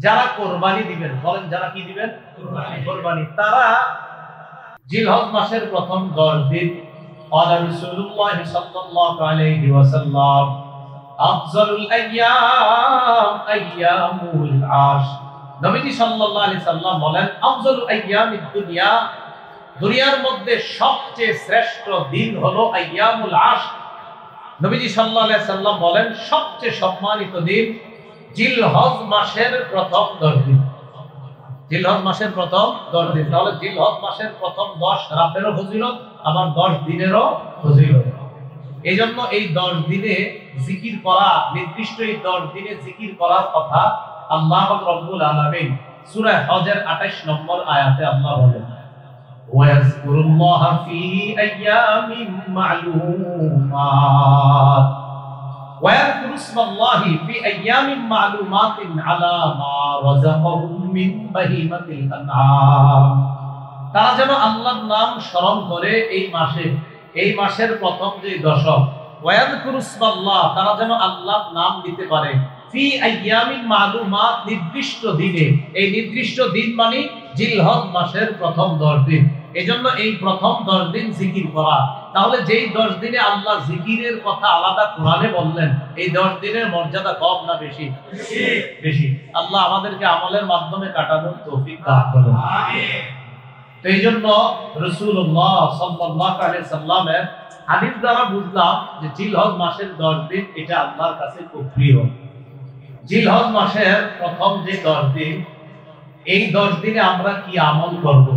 যারা কোরবানি দিবেন, বলেন যারা কি দিবেন? কোরবানি। তারা জিলহজ মাসের প্রথম 10 দিন قال رسول الله صلى الله عليه وسلم أفضل الأيام أيام العشر। নবীজি সাল্লাল্লাহু আলাইহি সাল্লাম বলেন আফজালু আইয়ামিদ দুনিয়া, দুনিয়ার মধ্যে সবচেয়ে শ্রেষ্ঠ দিন হলো আইয়ামুল আশর। নবীজি সাল্লাল্লাহু আলাইহি সাল্লাম বলেন সবচেয়ে সম্মানিত দিন জিলহজ মাসের প্রথম 10 দিন। জিলহজ মাসের প্রথম 10 দিন, তাহলে জিলহজ মাসের প্রথম 10 রাতেরও ফজিলত, আবার 10 দিনেরও ফজিলত। এইজন্য এই 10 দিনে জিকির করা, নির্দিষ্ট এই 10 দিনে জিকির করার কথা আল্লাহ পাক রব্বুল আলামিন সূরা হজের 28 নম্বর আয়াতে আল্লাহ বলেন ওয়ায়াজকুরুল্লাহা ফি আইয়ামিন মা'লুমাত ويذكر اسم الله في أيام معلومات على ما رزقهم من بهيمة الأنعام। তারা যেন আল্লাহর নাম স্মরণ করে এই মাসের প্রথম যে দশক, ওয়ায়াযকুরু ইসমাল্লাহ, তারা যেন আল্লাহর নাম নিতে পারে ফি আইয়ামিন মা'লুমাত, নির্দিষ্ট দিনে। এই নির্দিষ্ট দিন মানে জিলহজ মাসের প্রথম 10 দিন। এজন্য এই প্রথম 10 দিন জিকির করা। তাহলে যেই 10 দিনে আল্লাহ জিকিরের কথা আলাদা কোরআনে বললেন, এই 10 দিনের মর্যাদা কম না বেশি? বেশি। আল্লাহ আমাদেরকে আমলের মাধ্যমে কাটানোর তৌফিক দান করুন, আমিন। তো এইজন্য রাসূলুল্লাহ সাল্লাল্লাহু আলাইহি সাল্লামের হাদিস দ্বারা বুঝলাম যে জিলহজ মাসের 10 দিন এটা আল্লাহর কাছে খুব প্রিয়। জিলহজ মাসের প্রথম যে 10 দিন, এই 10 দিনে আমরা কি আমল করব?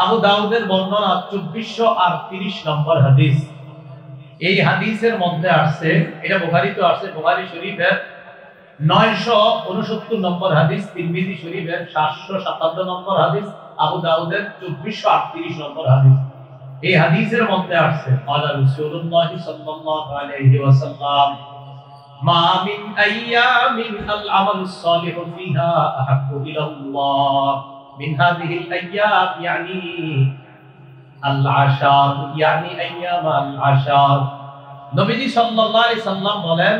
আবু দাউদের বর্ণনা 2430 নম্বর হাদিস। এই হাদিসের মধ্যে আসছে, এটা বুখারীতে আসছে, বুখারী শরীফের 969 নম্বর হাদিস, তিরমিজি শরীফের 757 নম্বর হাদিস, আবু দাউদের 2438 নম্বর হাদিস। এই হাদিসের মধ্যে আসছে قال رسول الله صلى الله عليه وسلم ما من ايام العمل الصالح فيها احب الى الله من هذه الايام يعني العشر يعني ايام العشر। নবীজি সাল্লাল্লাহু আলাইহি সাল্লাম বলেন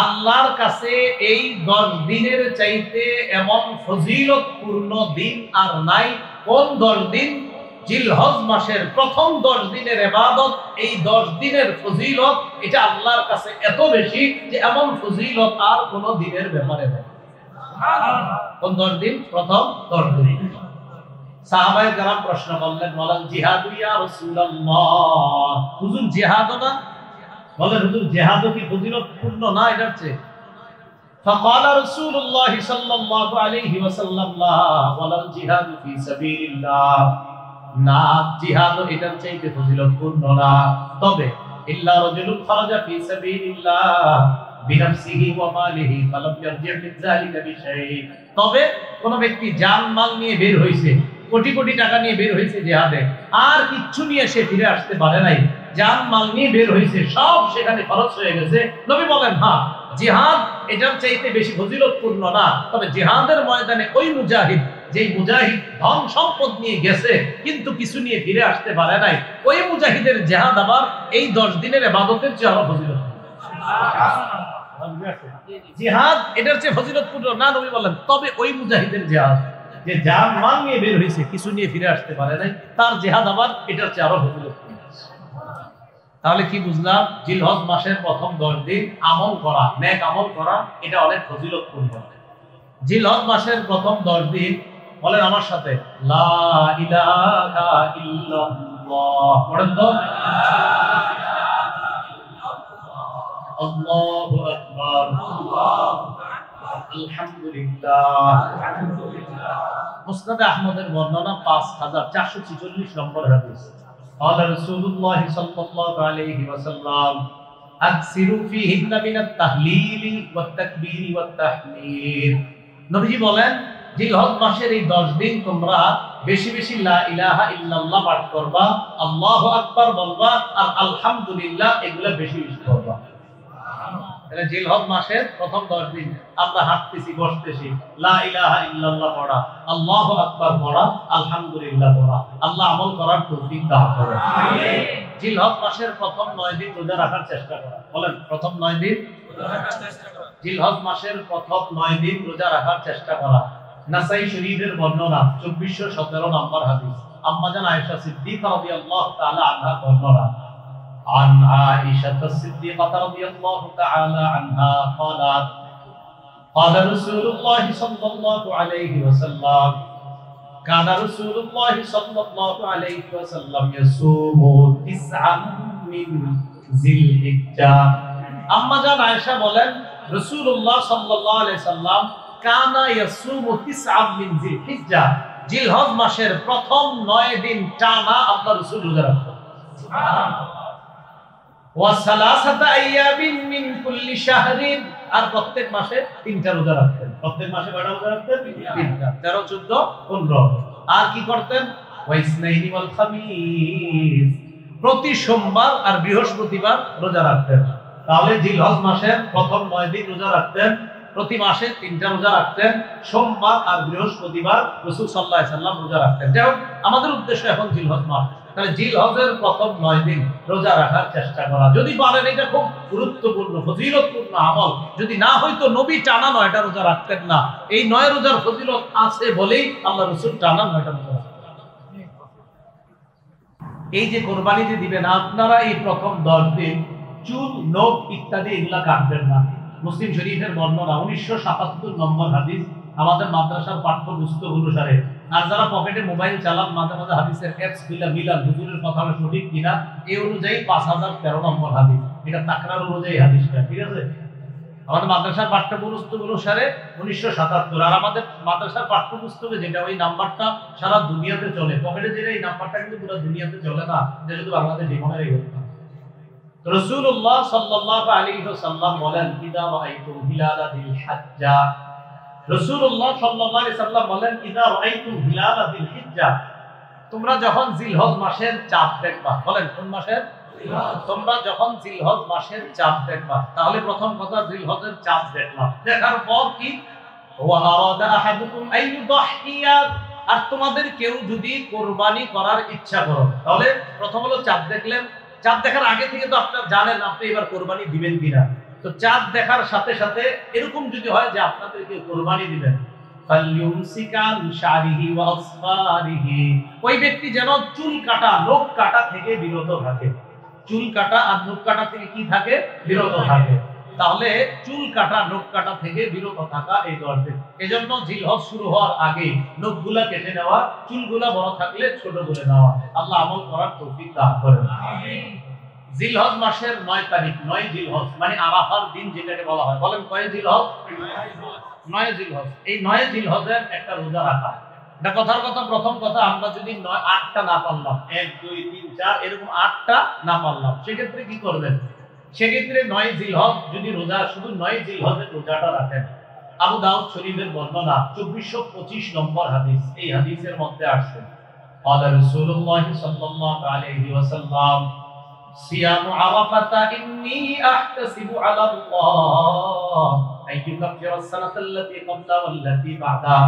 আল্লাহর কাছে এই 10 দিনের চাইতে এমন ফজিলতপূর্ণ দিন আর নাই। কোন 10 দিন? জিলহজ মাসের প্রথম 10 দিনের ইবাদত, এই 10 দিনের ফজিলত এটা আল্লাহর কাছে এত বেশি যে এমন ফজিলত আর কোন দিনের ব্যাপারে নেই। কোন 10 দিন? প্রথম 10 দিন। সাহাবায়ে কেরাম প্রশ্ন করলেন, বলেন জিহাদু ইয়া রাসূলুল্লাহ, হুজুর জিহাদ না? বলেন হুজুর জিহাদ কি ফজিলতপূর্ণ না এটার চেয়ে? فقال رسول الله صلى الله عليه وسلم لا ولا الجهاد في سبيل الله، না জিহাদ এটার চাইতে ফজিলতপূর্ণ না। তবে ইল্লা রাজুলুন খারাজা ফি সাবিলিল্লাহ বিনাফসিহি ওয়া মালিহি ফালাম ইয়ারজি মিন যালিকা বিশাই, তবে কোন ব্যক্তি জান মাল নিয়ে বের হইছে, কোটি কোটি টাকা নিয়ে বের হইছে জিহাদে, আর কিচ্ছু নিয়ে সে ফিরে আসতে পারে নাই, জান মাল নিয়ে বের হইছে, সব সেখানে খরচ হয়ে গেছে। নবী বলেন হ্যাঁ জিহাদ এটার চাইতে বেশি ফজিলতপূর্ণ না, তবে জিহাদের ময়দানে ওই মুজাহিদ, যেই মুজাহিদ ধন সম্পদ নিয়ে গেছে কিন্তু কিছু নিয়ে ফিরে আসতে পারে নাই, ওই মুজাহিদের জিহাদ আবার এই 10 দিনের ইবাদতের চেয়ে আরো ফজিলত। জিহাদ এটার চেয়ে ফজিলতপূর্ণ না, নবী বলেন, তবে ওই মুজাহিদের জিহাদ যে জান মাল নিয়ে বের হইছে, কিছু নিয়ে ফিরে আসতে পারে নাই, তার জিহাদ আবার এটার চেয়ে আরো ফজিলতপূর্ণ। তাহলে কি বুঝলাম? জিলহজ মাসের প্রথম 10 দিন আমল করা, নেক আমল করা, এটা অনেক ফজিলতপূর্ণ। জিলহজ মাসের প্রথম 10 দিন বলেন আমার সাথে লা ইলাহা ইল্লাল্লাহ, পড়েন তো আল্লাহু আকবার আলহামদুলিল্লাহ। মুসনাদ আহমদের বর্ণনা 5446 নম্বর হাদিস। قال رسول الله صلى الله عليه وسلم اكثروا فيهن من التهليل والتكبير والتحميد। নবীজি বলেন জিলহজ মাসের এই 10 দিন তোমরা বেশি বেশি লা ইলাহা ইল্লাল্লাহ পাঠ করবা, আল্লাহু আকবার বলবা, আর আলহামদুলিল্লাহ এগুলা বেশি বেশি করবা। তাহলে জিলহজ মাসের প্রথম 10 দিন আমরা হাঁটতেছি, বসতেছি, লা ইলাহা ইল্লাল্লাহ পড়া, আল্লাহু আকবার পড়া, আলহামদুলিল্লাহ পড়া। আল্লাহ আমল করার তৌফিক দান করুন, আমিন। জিলহজ মাসের প্রথম 9 দিন রোজা রাখার চেষ্টা করা, বলেন প্রথম 9 দিন রোজা রাখার চেষ্টা করা। জিলহজ মাসের প্রথম 9 দিন রোজা রাখার চেষ্টা করা। নাসাই শরীফের বর্ণনা 2417 নম্বর হাদিস, আম্মা জান আয়েশা সিদ্দিকা রাদিয়াল্লাহু তাআলা আনহা বর্ণনা। عن عائشة الصديقة رضي الله تعالى عنها قالت قال رسول الله صلى الله عليه وسلم كان رسول الله صلى الله عليه وسلم يصوم 9 من ذي الحجة। আম্মা জান আয়েশা বলেন রাসূলুল্লাহ সাল্লাল্লাহু আলাইহি সাল্লাম কানা ইয়াসুমু 9 মিন যিল হিজ্জা, জিলহজ মাসের প্রথম 9 দিন টানা আল্লাহ রাসূল রোজা রাখতেন। সুবহানাল্লাহ। ওয়া সালাসাতা আইয়ামিন মিন কুল্লি শাহরিন, আর প্রত্যেক মাসে 3টা রোজা রাখতেন। প্রত্যেক মাসে কয়টা রোজা রাখতেন? 3টা। 13, 14, 15। আর কি করতেন? ওয়া ইসনাইনি ওয়াল খামিস, প্রতি সোমবার আর বৃহস্পতিবার রোজা রাখতেন। তাহলে জিলহজ মাসের প্রথম 9 দিন রোজা রাখতেন, প্রতি মাসে 3টা রোজা রাখতেন, সোমবার আর বৃহস্পতিবার রাসূল সাল্লাল্লাহু আলাইহি সাল্লাম রোজা রাখতেন। যাই আমাদের উদ্দেশ্য এখন জিলহজ মাস, তাহলে জিলহজের প্রথম 9 দিন রোজা রাখার চেষ্টা করা। যদি পারেন, এটা খুব গুরুত্বপূর্ণ ফজিলতপূর্ণ আমল। যদি না হয়তো নবী টানা 9টা রোজা রাখতেন না। এই 9 রোজার ফজিলত আছে বলেই আল্লাহ রাসূল টানা 9টা রোজা রাখতেন। এই যে কোরবানি যে দিবেন আপনারা, এই প্রথম 10 দিন চুল, নখ ইত্যাদি এগুলা কাটবেন না। মুসলিম শরীফের বর্ণনা 1977 নম্বর হাদিস, আমাদের মাদ্রাসার পাঠ্যপুস্তক অনুসারে। আর যারা পকেটে মোবাইল চালান, মাঝে মাঝে হাদিসের অ্যাপস মিলান হুজুরের কথা সঠিক কিনা, এই অনুযায়ী 5013 নম্বর হাদিস, এটা তাকরার অনুযায়ী হাদিসটা, ঠিক আছে? আমাদের মাদ্রাসার পাঠ্যপুস্তক অনুসারে 1977। আর আমাদের মাদ্রাসার পাঠ্যপুস্তকে যেটা, ওই নাম্বারটা সারা দুনিয়াতে চলে। পকেটে যেটা, এই নাম্বারটা কিন্তু পুরো দুনিয়াতে চলে না, এটা শুধু বাংলাদেশ জীবনের এই ঘটনা। রাসূলুল্লাহ সাল্লাল্লাহু আলাইহি ওয়াসাল্লাম বলেন, ইদা রাআইতুম হিলালা যিল হিজ্জা, রাসূলুল্লাহ সাল্লাল্লাহু আলাইহি ওয়াসাল্লাম বলেন, ইদা রাআইতুম হিলালা যিল হিজ্জা, তোমরা যখন জিলহজ মাসের চাঁদ দেখবা। বলেন কোন মাসের? তোমরা যখন জিলহজ মাসের চাঁদ দেখবা, তাহলে প্রথম কথা জিলহজের চাঁদ দেখলাম, দেখার পর কি, ওয়া আরাদা আহাদুকুম আইয়ুদহিয়া, আর তোমাদের কেউ যদি কুরবানি করার ইচ্ছা করো, তাহলে প্রথম হলো চাঁদ দেখলেন। চাঁদ দেখার আগে থেকে তো আপনারা জানেন আপনি এবার কোরবানি দিবেন কিনা। তো চাঁদ দেখার সাথে সাথে এরকম যদি হয় যে আপনাদেরকে কোরবানি দিবেন, ফালইউমসিকান শারিহি ওয়া আসফারিহি, ওই ব্যক্তি যেন চুল কাটা, নখ কাটা থেকে বিরত থাকে। চুল কাটা আর নখ কাটা থেকে কি থাকে? বিরত থাকে। তাহলে চুল কাটা, নখ কাটা থেকে বিরত থাকা, এই 10 দিন। এজন্য জিলহজ শুরু হওয়ার আগে নখগুলা কেটে নেওয়া, চুলগুলা বড় থাকলে ছোট করে নেওয়া। আল্লাহ আমল করার তৌফিক দান করেন। আমিন। জিলহজ মাসের 9 তারিখ, 9 জিলহজ মানে আরাফার দিন যেটাকে বলা হয়। বলেন কয় জিলহজ? 9 জিলহজ। এই 9 জিলহজের একটা রোজা রাখা। এটা কথার কথা, প্রথম কথা, আমরা যদি 8টা না পারলাম, 1 2 3 4 এরকম 8টা না পারলাম, সেক্ষেত্রে কি করবেন? সেক্ষেত্রে 9 জিলহজ যদি রোজা, শুধু 9 জিলহজের রোজাটা রাখেন। আবু দাউদ শরীফের বর্ণনা 2425 নম্বর হাদিস, এই হাদিসের মধ্যে আসছে, قال رسول الله صلى الله عليه وسلم صيام عرفة إني أحتسب على الله أن يكفر السنة التي قبلها والتي بعدها।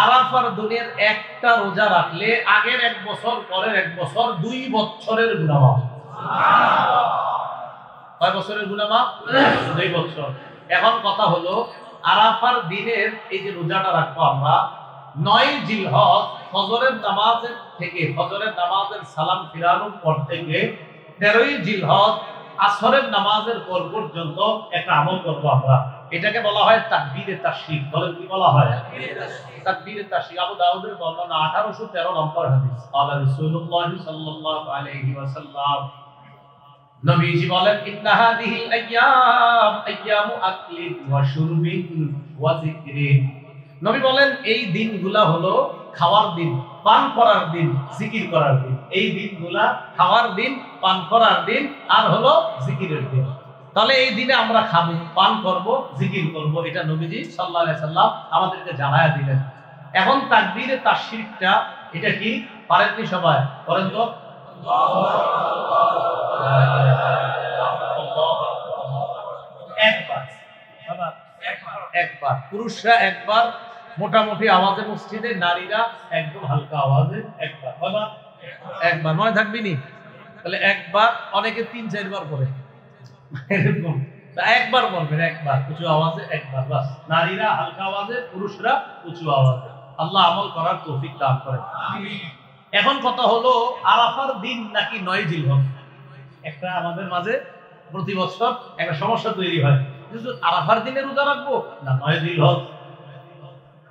আরাফার দিনের একটা রোজা রাখলে আগের 1 বছর, পরের 1 বছর, 2 বছরের গুনাহ মাফ। সুবহানাল্লাহ। কয় বছরের গুনাহ মাফ? 2 বছর। এখন কথা হলো, আরাফার দিনের এই যে রোজাটা রাখবো আমরা, 9 জিলহজ ফজরের নামাজের থেকে, ফজরের নামাজের সালাম ফিরানোর পর থেকে 13 জিলহজ আসরের নামাজের পর পর্যন্ত একটা আমল করব আমরা। এটাকে বলা হয় তাকবীরে তাশরিক। বলেন কি বলা হয়? তাকবীরে তাশরিক। আবু দাউদের বর্ণনা 1813 নম্বর হাদিস। আল্লাহ রাসূলুল্লাহ সাল্লাল্লাহু আলাইহি ওয়াসাল্লাম, নবীজি বলেন, ইন্না হাদিহিল আইয়াম আইয়ামু আকলিন ওয়া শুরবিন ওয়া যিকরিন। নবী বলেন, এই দিনগুলা হলো খাওয়ার দিন, পান করার দিন, জিকির করার দিন। এই দিনগুলা খাওয়ার দিন, পান করার দিন, আর হলো জিকিরের দিন। তাহলে এই দিনে আমরা খাবো, পান করব, জিকির করব, এটা নবীজি সাল্লাল্লাহু আলাইহি সাল্লাম আমাদেরকে জানায়া দিলেন। এখন তাকবীরে তাশরিকটা, এটা কি পারেননি সবাই? করেন তো। একবার পুরুষরা একবার মোটামুটি আওয়াজে মসজিদে, নারীরা একদম হালকা আওয়াজে একবার। মনে থাকবি নি? তাহলে একবার, অনেকে 3-4 বার করে এরকম। একবার বলবেন, একবার উঁচু আওয়াজে, একবার বাস। নারীরা হালকা আওয়াজে, পুরুষরা উঁচু আওয়াজে। আল্লাহ আমল করার তৌফিক দান করেন। এখন কথা হলো আরাফার দিন নাকি 9 জিলহজ। একটা আমাদের মাঝে প্রতি বছর একটা সমস্যা তৈরি হয়, আরাফার দিনে রোজা রাখবো না 9 জিলহজ।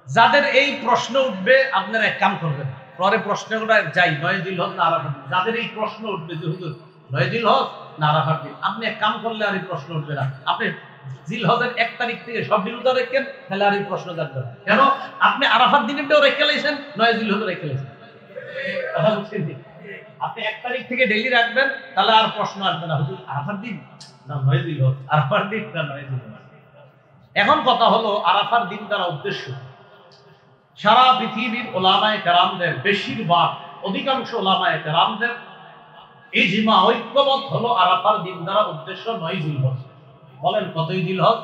যাদের এই প্রশ্ন উঠবে আপনারা এক কাম করবেন, পরে প্রশ্নগুলো যাই 9 জিলহজ না আরাফার দিন। যাদের এই প্রশ্ন উঠবে যে হুজুর 9 জিলহজ না আরাফার দিন, আপনি এক কাম করলে আর এই প্রশ্ন উঠবে না। আপনি জিলহজের 1 তারিখ থেকে সব দিন রোজা রাখেন, তাহলে আর এই প্রশ্ন জানবে না। কেন? আপনি আরাফার দিনেরটাও রেখে লাইছেন, 9 জিলহজও রেখে লাইছেন। কথা বুঝছেন? আপনি 1 তারিখ থেকে ডেইলি রাখবেন, তাহলে আর প্রশ্ন আসবে না হুজুর আরাফার দিন না 9 জিলহজ, আরাফার দিন না 9 জিলহজ। এখন কথা হলো আরাফার দিন দ্বারা উদ্দেশ্য, সারা পৃথিবীর ওলামায়ে কেরামদের বেশিরভাগ অধিকাংশ ওলামায়ে কেরামদের ইজমা ঐক্যমত হলো আরাফার দিন দ্বারা উদ্দেশ্য 9 জিলহজ। বলেন কতই জিলহজ?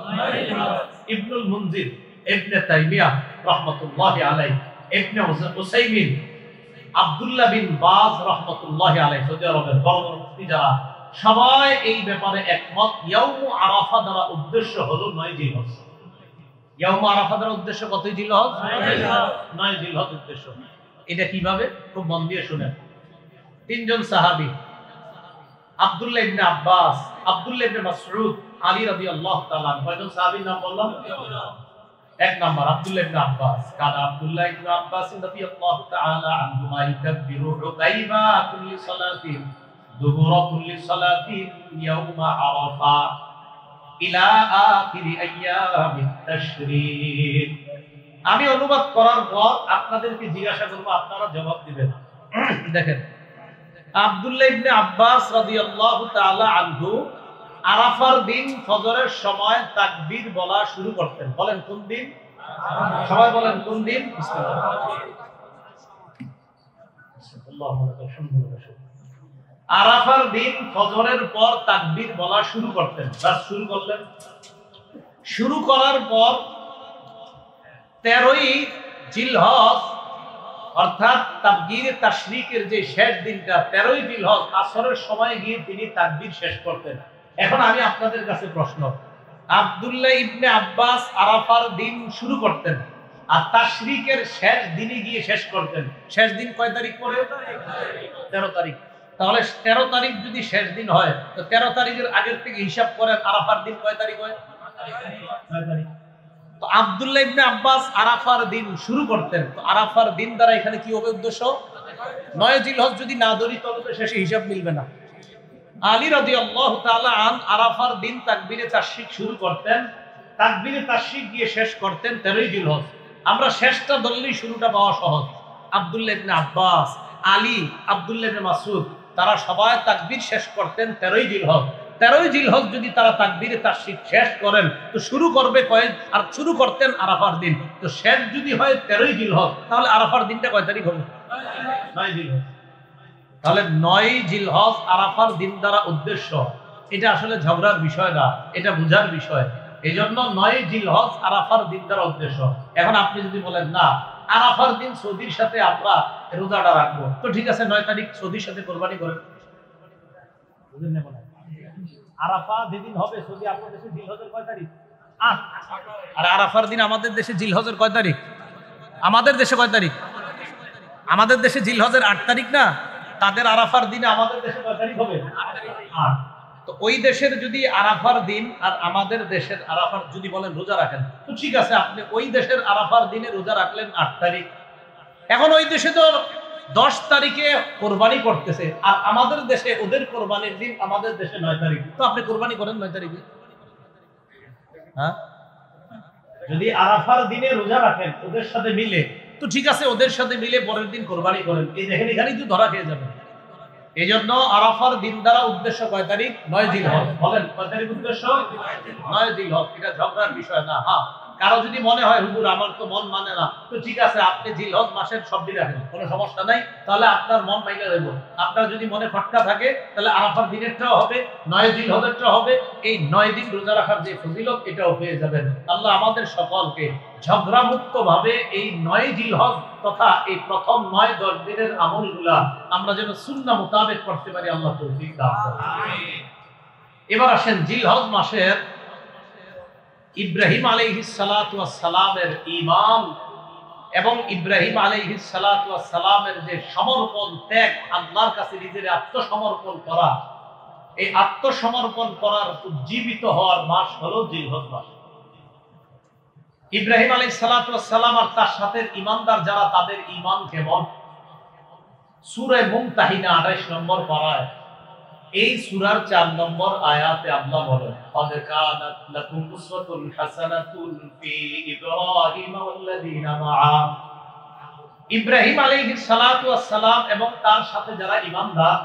ইবনুল মুনজির, ইবনে তাইমিয়াহ রাহমাতুল্লাহি আলাইহি, ইবনে উসাইমিন, আব্দুল্লাহ বিন বাজ রাহমাতুল্লাহি আলাইহি, সৌদি আরবের বড় বড় মুফতি যারা, সবাই এই ব্যাপারে একমত। ইয়াউম আরাফা দ্বারা উদ্দেশ্য হলো 9 জিলহজ। ইয়াউম আরাফা দ্বারা উদ্দেশ্য কতই জিলহজ? 9 জিলহজ উদ্দেশ্য। এটা কিভাবে? খুব মন দিয়ে শুনেন। 3 জন সাহাবী, আব্দুল্লাহ ইবনে আব্বাস, আব্দুল্লাহ ইবনে মাসউদ, আলী রাদিয়াল্লাহু তাআলা। কয়জন সাহাবীর নাম বললাম? 1 নাম্বার আব্দুল্লাহ ইবনে আব্বাস। কানা আব্দুল্লাহ ইবনে আব্বাস রাদিয়াল্লাহু তাআলা আনহুমা ইকাব্বিরু রুকাইবা কুল্লি সালাতিন দুবুরা কুল্লি সালাতিন ইয়াউমা আরাফা ইলা আখিরি আইয়ামিত তাশরীক। আমি অনুবাদ করার পর আপনাদেরকে জিজ্ঞাসা করব, আপনারা জবাব দিবেন। দেখেন, আব্দুল্লাহ ইবনে আব্বাস রাদিয়াল্লাহু তাআলা আনহু আরাফার দিন ফজরের সময় তাকবীর বলা শুরু করতেন। বলেন কোন দিন? সবাই বলেন কোন দিন? আরাফার দিন ফজরের পর তাকবীর বলা শুরু করতেন। বাস শুরু করলেন। শুরু করার পর 13ই জিলহজ অর্থাৎ তাকবীরে তাশরিকের যে শেষ দিনটা 13ই জিলহজ আসরের সময় গিয়ে তিনি তাকবীর শেষ করতেন। এখন আমি আপনাদের কাছে প্রশ্ন, আব্দুল্লাহ ইবনে আব্বাস আরাফার দিন শুরু করতেন আর তাশরিকের শেষ দিনে গিয়ে শেষ করতেন। শেষ দিন কয় তারিখ পরে? 13 তারিখ। তাহলে 13 তারিখ যদি শেষ দিন হয়, তো 13 তারিখের আগের থেকে হিসাব করেন আরাফার দিন কয় তারিখ হয়? 9 তারিখ। তো আব্দুল্লাহ ইবনে আব্বাস আরাফার দিন শুরু করতেন। তো আরাফার দিন দ্বারা এখানে কি হবে উদ্দেশ্য? 9 জিলহজ যদি না ধরি তবে তো শেষে হিসাব মিলবে না। আলী রাদিয়াল্লাহু তাআলা আরাফার দিন তাকবীরে তাশরিক শুরু করতেন, তাকবীরে তাশরিক গিয়ে শেষ করতেন 13ই জিলহজ। আমরা শেষটা ধরলেই শুরুটা পাওয়া সহজ। আব্দুল্লাহ ইবনে আব্বাস, আলী, আব্দুল্লাহ ইবনে মাসউদ তারা সবাই তাকবীর শেষ করতেন 13ই জিলহজ। 13ই জিলহজ যদি তারা তাকবীরে তাশরিক শেষ করেন তো শুরু করবে কয়? আর শুরু করতেন আরাফার দিন। তো শেষ যদি হয় 13ই জিলহজ, তাহলে আরাফার দিনটা কয় তারিখ হবে? 9 জিলহজ। তাহলে 9 জিলহজ আরাফার দিন দ্বারা উদ্দেশ্য। এটা আসলে ঝগড়ার বিষয় না, এটা বুঝার বিষয়। এই জন্য 9 জিলহজ আরাফার দিন দ্বারা উদ্দেশ্য। এখন আপনি যদি বলেন না আরাফার দিন সৌদির সাথে আমরা রোজাটা রাখবো, তো ঠিক আছে 9 তারিখ সৌদির সাথে কোরবানি করেন। আরাফা যেদিন হবে সৌদি আপনার দেশে জিলহজের কয় তারিখ? 8। আর আরাফার দিন আমাদের দেশে জিলহজের কয় তারিখ? আমাদের দেশে কয় তারিখ? আমাদের দেশে জিলহজের 8 তারিখ না? তাদের আরাফার দিনে আমাদের দেশে কয় তারিখ হবে? 8। তো ওই দেশের যদি আরাফার দিন আর আমাদের দেশের আরাফার যদি বলেন রোজা রাখেন, তো ঠিক আছে আপনি ওই দেশের আরাফার দিনে রোজা রাখলেন 8 তারিখ। এখন ওই দেশে তো 10 তারিখে কোরবানি করতেছে, আর আমাদের দেশে ওদের কোরবানির দিন আমাদের দেশে 9 তারিখ। তো আপনি কোরবানি করেন 9 তারিখে। হ্যাঁ, যদি আরাফার দিনে রোজা রাখেন ওদের সাথে মিলে, তো ঠিক আছে ওদের সাথে মিলে পরের দিন কোরবানি করেন। এই দেখেন এখানেই তো ধরা খেয়ে যাবে। এই জন্য আরাফার দিন দ্বারা উদ্দেশ্য কয় তারিখ? 9 জিলহজ। বলেন কয় তারিখ উদ্দেশ্য? 9 জিলহজ। এটা ঝগড়ার বিষয় না। হ্যাঁ, কারো যদি মনে হয় হুজুর আমার তো মন মানে না, তো ঠিক আছে আপনি জিলহজ মাসের সব দিন রাখেন, কোনো সমস্যা নাই। তাহলে আপনার মন মাইলা দেব। আপনার যদি মনে খটকা থাকে তাহলে আরাফার দিনেরটাও হবে, 9 জিলহজেরটাও হবে। এই 9 দিন রোজা রাখার যে ফজিলত এটাও পেয়ে যাবেন। আল্লাহ আমাদের সকলকে ঝগড়া মুক্ত ভাবে এই 9 জিলহজ তথা এই প্রথম 9-10 দিনের আমলগুলা আমরা যেন সুন্নাহ মোতাবেক করতে পারি, আল্লাহ তৌফিক দান করুন। এবার আসেন জিলহজ মাসের ইব্রাহিম আলাইহিস সালাতু ওয়াস সালামের ঈমান এবং ইব্রাহিম আলাইহিস সালাতু ওয়াস সালামের যে সমর্পণ ত্যাগ, আল্লাহর কাছে নিজের আত্মসমর্পণ করা, এই আত্মসমর্পণ করার উজ্জীবিত হওয়ার মাস হলো জিলহজ মাস। ইব্রাহিম আলাইহিস সালাতু ওয়াস সালাম আর তার সাথে ঈমানদার যারা, তাদের ঈমান কেমন? সূরা মুমতাহিনা 28 নম্বর পারায় এই সূরার 4 নম্বর আয়াতে আল্লাহ বলেন, قد كانت لكم أسوة حسنة في إبراهيم والذين معه। ইব্রাহিম আলাইহিস সালাতু ওয়াস সালাম এবং তার সাথে যারা ঈমানদার,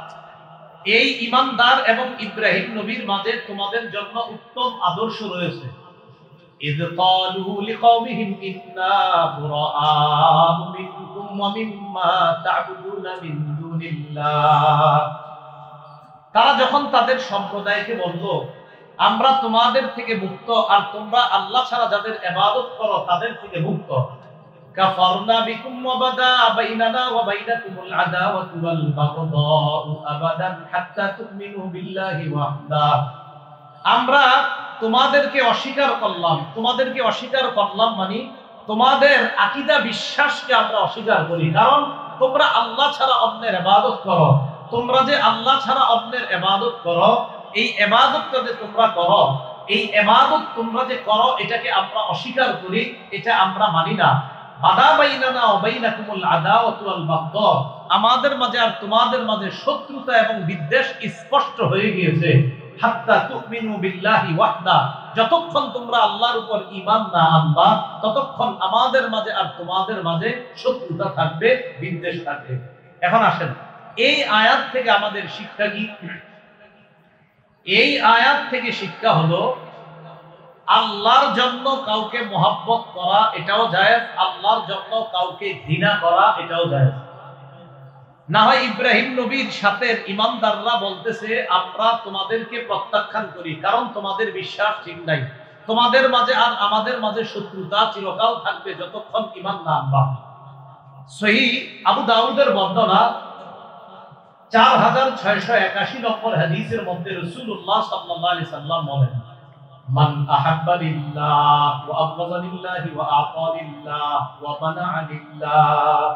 এই ঈমানদার এবং ইব্রাহিম নবীর মাঝে তোমাদের জন্য উত্তম আদর্শ রয়েছে। إذ قالوا لقومهم إنا براء منكم ومما تعبدون من دون الله। তারা যখন তাদের সম্প্রদায়কে বলল, আমরা তোমাদের থেকে মুক্ত, আর তোমরা আল্লাহ ছাড়া যাদের ইবাদত করো তাদের থেকে মুক্ত। কাফারনা বিকুম ওয়া বাদা বাইনানা ওয়া বাইনাকুমুল আদাওয়াতু ওয়াল বাগদাউ আবাদান হাত্তা তুমিনু বিল্লাহি ওয়াহদা। আমরা তোমাদেরকে অস্বীকার করলাম, তোমাদেরকে অস্বীকার করলাম মানে তোমাদের আকীদা বিশ্বাসকে আমরা অস্বীকার করি, কারণ তোমরা আল্লাহ ছাড়া অন্যের ইবাদত করো। তোমরা যে আল্লাহ ছাড়া অন্যের ইবাদত করো, এই ইবাদতটা যে তোমরা করো, এই ইবাদত তোমরা যে করো, এটাকে আমরা অস্বীকার করি, এটা আমরা মানি না। বাদা বাইনানা ওয়া বাইনাকুমুল আদাওয়াতু ওয়াল বাগদা, আমাদের মাঝে আর তোমাদের মাঝে শত্রুতা এবং বিদ্বেষ স্পষ্ট হয়ে গিয়েছে। হাত্তা তুমিনু বিল্লাহি ওয়াহদা, যতক্ষণ তোমরা আল্লাহর উপর ঈমান না আনবা, ততক্ষণ আমাদের মাঝে আর তোমাদের মাঝে শত্রুতা থাকবে, বিদ্বেষ থাকবে। এখন আসেন, এই আয়াত থেকে আমাদের শিক্ষা কি? এই আয়াত থেকে শিক্ষা হলো, আল্লাহর জন্য কাউকে মহব্বত করা এটাও জায়েজ, আল্লাহর জন্য কাউকে ঘৃণা করা এটাও জায়েজ। না হয় ইব্রাহিম নবীর সাথে ঈমানদাররা বলতেছে, আমরা তোমাদেরকে প্রত্যাখ্যান করি, কারণ তোমাদের বিশ্বাস ঠিক নাই, তোমাদের মাঝে আর আমাদের মাঝে শত্রুতা চিরকাল থাকবে যতক্ষণ ঈমান না আনবা। সহিহ আবু দাউদের বর্ণনা 4681 নম্বর হাদিসের মধ্যে রাসূলুল্লাহ সাল্লাল্লাহু আলাইহি সাল্লাম বলেন, মান আহাব্বা লিল্লাহ ওয়া আবগাযা লিল্লাহি ওয়া আতা লিল্লাহ ওয়া মানাআ লিল্লাহ।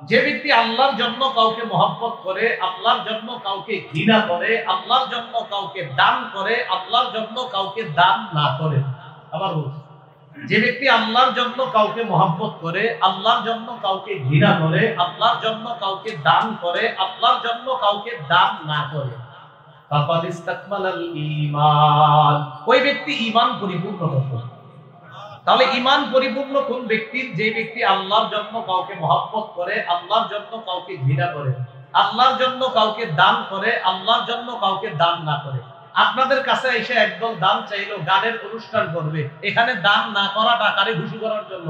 যে ব্যক্তি আল্লাহর জন্য কাউকে মহব্বত করে, আল্লাহর জন্য কাউকে ঘৃণা করে, আল্লাহর জন্য কাউকে দান করে, আল্লাহর জন্য কাউকে দান না করে। আবার বলছি, যে ব্যক্তি আল্লাহর জন্য কাউকে মহব্বত করে, আল্লাহর জন্য কাউকে ঘৃণা করে, আল্লাহর জন্য কাউকে দান করে, আল্লাহর জন্য কাউকে দান না করে, ফাকাদ ইসতাকমালাল ঈমান, ওই ব্যক্তি ঈমান পরিপূর্ণ করে। তাহলে ঈমান পরিপূর্ণ কোন ব্যক্তির? যে ব্যক্তি আল্লাহর জন্য কাউকে মহব্বত করে, আল্লাহর জন্য কাউকে ঘৃণা করে, আল্লাহর জন্য কাউকে দান করে, আল্লাহর জন্য কাউকে দান না করে। আপনাদের কাছে এসে একদল দান চাইলো, গানের অনুষ্ঠান করবে, এখানে দান না করাটা কারে খুশি করার জন্য?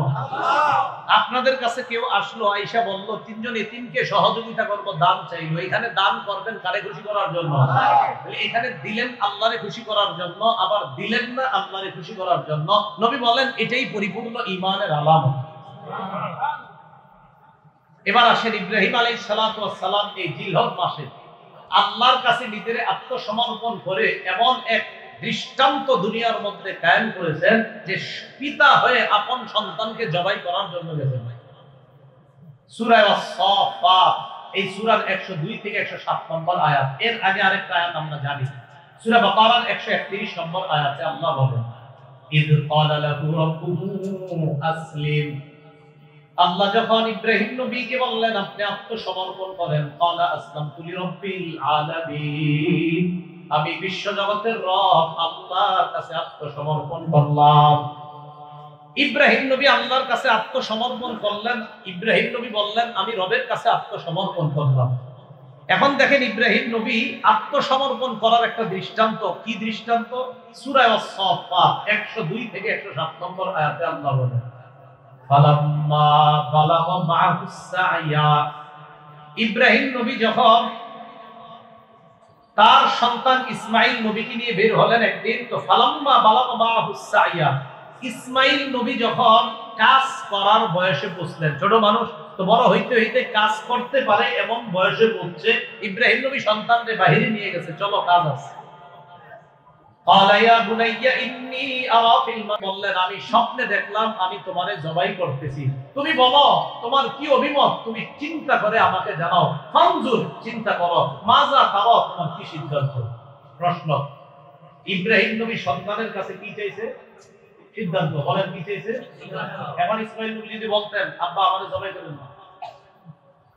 আপনাদের কাছে কেউ আসলো, আয়েশা বলল, তিনজন এতিমকে সহযোগিতা করব, দান চাইলো, এখানে দান করবেন কারে খুশি করার জন্য? এখানে দিলেন আল্লাহরে খুশি করার জন্য, আবার দিলেন না আল্লাহরে খুশি করার জন্য। নবী বলেন, এটাই পরিপূর্ণ ঈমানের আলামত। এবার আসেন, ইব্রাহিম আলাইহিস সালাতু ওয়াস সালাম এই জিলহজ মাসে আল্লাহর কাছে নিজের আত্মসমর্পণ করে এমন এক দৃষ্টান্ত দুনিয়ার মধ্যে কায়েম করেছেন, যে পিতা হয়ে আপন সন্তানকে জবাই করার জন্য গেছেন। সূরা আস-সাফফাত, এই সূরার 102 থেকে 107 নম্বর আয়াত। এর আগে আরেকটা আয়াত আমরা জানি, সূরা বাকারার 131 নম্বর আয়াতে আল্লাহ বলেন, ইয ক্বালা লাহু রাব্বুহু আসলিম। আল্লাহ যখন ইব্রাহিম নবীকে বললেন, আপনি আত্মসমর্পণ করেন, ক্বালা আসলামতু লিরাব্বিল আলামিন, আমি বিশ্ব জগতের রব আল্লাহর কাছে আত্মসমর্পণ করলাম। ইব্রাহিম নবী আল্লাহর কাছে আত্মসমর্পণ করলেন। ইব্রাহিম নবী বললেন, আমি রবের কাছে আত্মসমর্পণ করলাম। এখন দেখেন, ইব্রাহিম নবী আত্মসমর্পণ করার একটা দৃষ্টান্ত। কি দৃষ্টান্ত? সূরা আস-সাফফাত 102 থেকে 107 নম্বর আয়াতে আল্লাহ বলেন, ফালাম্মা বালাগা মা'হুস সা'য়া, ইব্রাহিম নবী যখন তার সন্তান ইসমাইল নবীকে নিয়ে বের হলেন একদিন, তো ফালাম্মা বালাগা মা'হুস সা'য়া, ইসমাইল নবী যখন কাজ করার বয়সে পৌঁছলেন, ছোট মানুষ তো বড় হইতে হইতে কাজ করতে পারে এমন বয়সে পৌঁছছে, ইব্রাহিম নবী সন্তানকে বাইরে নিয়ে গেছে, চলো কাজ আছে। ক্বালা ইয়া বুনাইয়া ইন্নী আরা ফিল মানাম, বললেন আমি স্বপ্নে দেখলাম আমি তোমারে জবাই করতেছি, তুমি বলো তোমার কি অভিমত, তুমি চিন্তা করে আমাকে জানাও। ফানজুর, চিন্তা করো, মাজা তারা, তোমার কি সিদ্ধান্ত। প্রশ্ন, ইব্রাহিম নবী সন্তানের কাছে কি চাইছে? সিদ্ধান্ত। বলেন কি চাইছে? এখন ইসমাইল নবী যদি বলতেন আব্বা আমারে জবাই করেন না,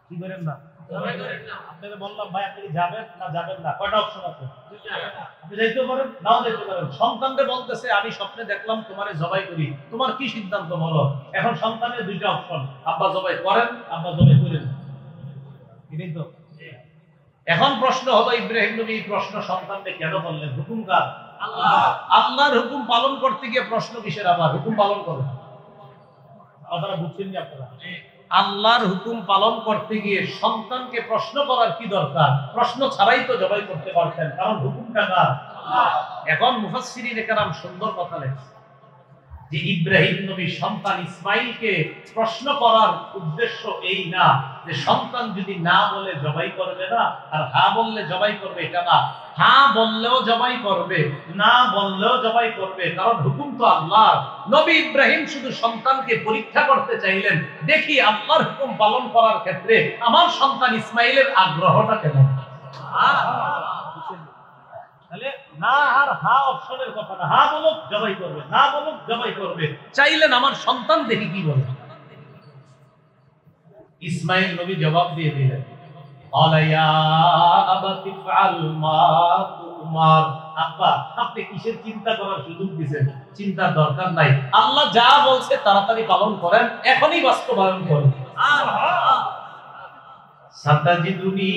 কি করেন না, জবাই করেন না, আপনাকে বললাম ভাই আপনি যাবেন না যাবেন না, কয়টা অপশন আছে? আপনি যাইতে পারেন নাও যাইতে পারেন। সন্তানকে বলতেছে আমি স্বপ্নে দেখলাম তোমারে জবাই করি, তোমার কি সিদ্ধান্ত বলো। এখন সন্তানের দুইটা অপশন, আব্বা জবাই করেন, আব্বা জবাই করেন। ঠিক তো? এখন প্রশ্ন হলো ইব্রাহিম নবী প্রশ্ন সন্তানকে কেন বললেন? হুকুম কার? আল্লাহ। আল্লাহর হুকুম পালন করতে গিয়ে প্রশ্ন কিসের? আবার হুকুম পালন করেন। আপনারা বুঝছেন না? আপনারা আল্লাহর হুকুম পালন করতে গিয়ে সন্তানকে প্রশ্ন করার কি দরকার? প্রশ্ন ছাড়াই তো জবাই করতে পারতেন, কারণ হুকুমটা কার? আল্লাহ। এখন মুফাসসিরিনে কেরাম সুন্দর কথা লেখেন যে ইব্রাহিম নবীর সন্তান ইসমাইলকে প্রশ্ন করার উদ্দেশ্য এই না যে সন্তান যদি না বলে জবাই করবে না, আর হ্যাঁ বললে জবাই করবে, এটা না। হ্যাঁ বললেও জবাই করবে, না বললেও জবাই করবে, কারণ হুকুম তো আল্লাহর। নবী ইব্রাহিম শুধু সন্তানকে পরীক্ষা করতে চাইলেন, দেখি আল্লাহর হুকুম পালন করার ক্ষেত্রে আমার সন্তান ইসমাইলের আগ্রহটা কেমন। তাহলে না আর হা অপশনের কথা না, হা বলুক জবাই করবে, না বলুক জবাই করবে, চাইলেন আমার সন্তান দেখি কি বলে। ইসমাইল নবী জবাব দিয়ে দিলেন, আলাইয়া আবাতি ফাল মা তুমার, আব্বা আপনি কিসের চিন্তা করার সুযোগ দিবেন? চিন্তার দরকার নাই, আল্লাহ যা বলছে তাড়াতাড়ি পালন করেন, এখনই বাস্তবায়ন করেন। সাতাজিদুনি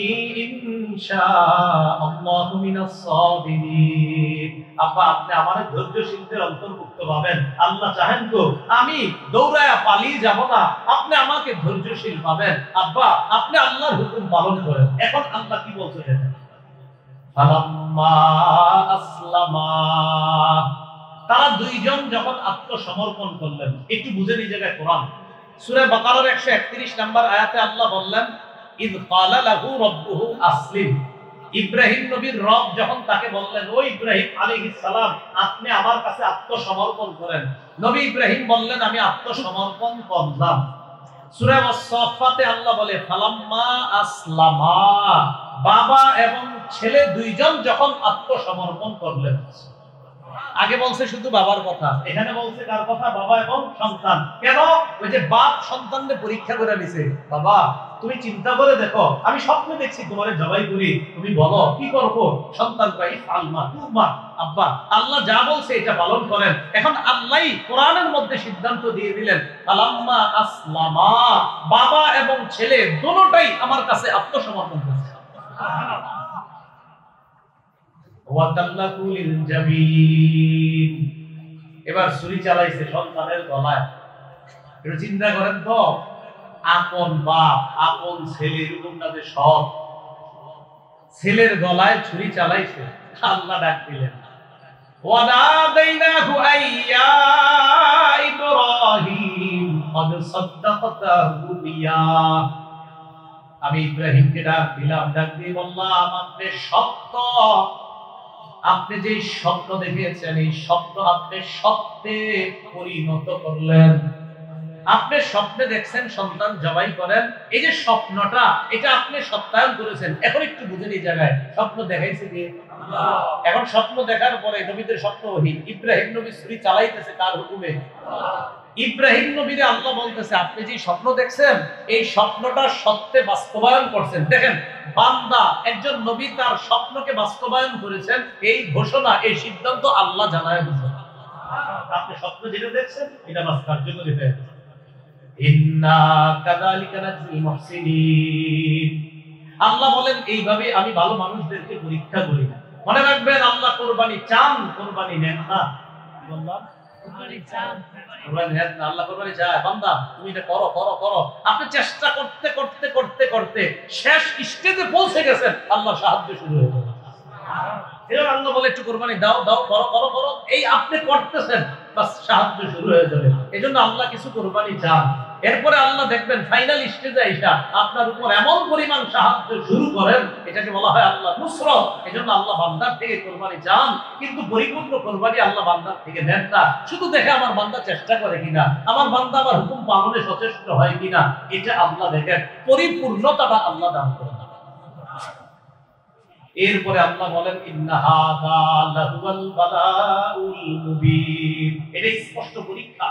ইনশাআল্লাহু মিনাস সাবিরিন, আব্বা আপনি আমারে ধৈর্যশীলদের অন্তর্ভুক্ত পাবেন। আল্লাহ চাহেন তো আমি দৌড়ায়া পালিয়ে যাব না, আপনি আমাকে ধৈর্যশীল পাবেন। আব্বা আপনি আল্লাহর হুকুম পালন করেন। এখন আল্লাহ কি বলছে দেখেন, ফালাম্মা আসলামা, তারা দুইজন যখন আত্মসমর্পণ করলেন। একটু বুঝে এই জায়গায় কোরআন সূরা বাকারার 131 নম্বর আয়াতে আল্লাহ বললেন, ইদ ক্বালা লাহু রাব্বুহু আসলিম, ইব্রাহিম নবীর রব যখন তাকে বললেন ও ইব্রাহিম আলাইহিস সালাম আপনি আমার কাছে আত্মসমর্পণ করেন, নবী ইব্রাহিম বললেন আমি আত্মসমর্পণ করলাম। সূরা আস-সাফফাতে আল্লাহ বলে ফালাম্মা আসলামা, বাবা এবং ছেলে দুইজন যখন আত্মসমর্পণ করলেন। আগে বলছে শুধু বাবার কথা, এখানে বলছে কার কথা? বাবা এবং সন্তান। কেন? ওই যে বাপ সন্তানকে পরীক্ষা করে নিছে, বাবা তুমি চিন্তা করে দেখো, আমি স্বপ্নে দেখছি তোমারে জবাই করি, তুমি বলো কি করব? সন্তান কয় ফালমা তুমা, আব্বা আল্লাহ যা বলছে এটা পালন করেন। এখন আল্লাহই কোরআনের মধ্যে সিদ্ধান্ত দিয়ে দিলেন, ফালাম্মা আসলামা, বাবা এবং ছেলে দুটোই আমার কাছে আত্মসমর্পণ করেছে। সুবহানাল্লাহ। এবার ছুরি চালাইছে সন্তানের গলায়। একটু চিন্তা করেন তো, আপন বাপ আপন ছেলে, এরকম না যে সব, ছেলের গলায় ছুরি চালাইছে। আল্লাহ ডাক দিলেন, ওয়ানাদাইনাহু আইয়া ইব্রাহিম ক্বাদ সাদ্দাকতা রুবিয়া, আমি ইব্রাহিমকে ডাক দিলাম, ডাক দিয়ে বললাম আপনি সত্য, আপনি যে স্বপ্ন দেখেছেন এই স্বপ্ন আপনি সত্যে পরিণত করলেন। আপনি স্বপ্নে দেখছেন সন্তান জবাই করেন, এই যে স্বপ্নটা এটা আপনি সত্যায়ন করেছেন। এখন একটু বুঝেন এই জায়গায় স্বপ্ন দেখাইছে কে? আল্লাহ। এখন স্বপ্ন দেখার পরে নবীদের স্বপ্ন ওহী, ইব্রাহিম নবী ছুরি চালাইতেছে কার হুকুমে? আল্লাহ। ইব্রাহিম নবীরে আল্লাহ বলতেছে আপনি যে স্বপ্ন দেখছেন এই স্বপ্নটা সত্যে বাস্তবায়ন করছেন। দেখেন বান্দা একজন নবী তার স্বপ্নকে বাস্তবায়ন করেছেন, এই ঘোষণা এই সিদ্ধান্ত আল্লাহ জানায় দিয়েছেন। আপনি স্বপ্ন যেটা দেখছেন এটা বাস্তবায়ন করে দিতে। ইন্না কাযালিকা নাজিল মুহসিনিন, আল্লাহ বলেন এইভাবে আমি ভালো মানুষদেরকে পরীক্ষা করি। মনে রাখবেন আল্লাহ কুরবানি চান, কুরবানি নেন না। কি বললাম? কুরবানি চান, কুরবানি নেন না। আল্লাহ কুরবানি চায়, বান্দা তুমি এটা করো করো করো। আপনি চেষ্টা করতে করতে করতে করতে শেষ স্টেজে পৌঁছে গেছেন, আল্লাহ সাহায্য শুরু হয়ে যাবে। এবার আল্লাহ বলে একটু কুরবানি দাও দাও, করো করো করো, এই আপনি করতেছেন বাস সাহায্য শুরু হয়ে যাবে। এজন্য আল্লাহ কিছু কুরবানি চান। এরপরে আল্লাহ দেখবেন ফাইনাল স্টেজে এসে আপনার উপর এমন পরিমাণ সাহায্য শুরু করেন, এটাকে বলা হয় আল্লাহ নুসরত। এজন্য আল্লাহ বান্দার থেকে কুরবানি চান, কিন্তু পরিপূর্ণ কুরবানি আল্লাহ বান্দার থেকে নেন না। শুধু দেখে আমার বান্দা চেষ্টা করে কিনা, আমার বান্দা আমার হুকুম পালনে সচেষ্ট হয় কিনা, এটা আল্লাহ দেখেন। পরিপূর্ণতাটা আল্লাহ দান করেন। এরপরে আল্লাহ বলেন ইন্না হাযা লাহুল বালাউল মুবিন, এটা স্পষ্ট পরীক্ষা।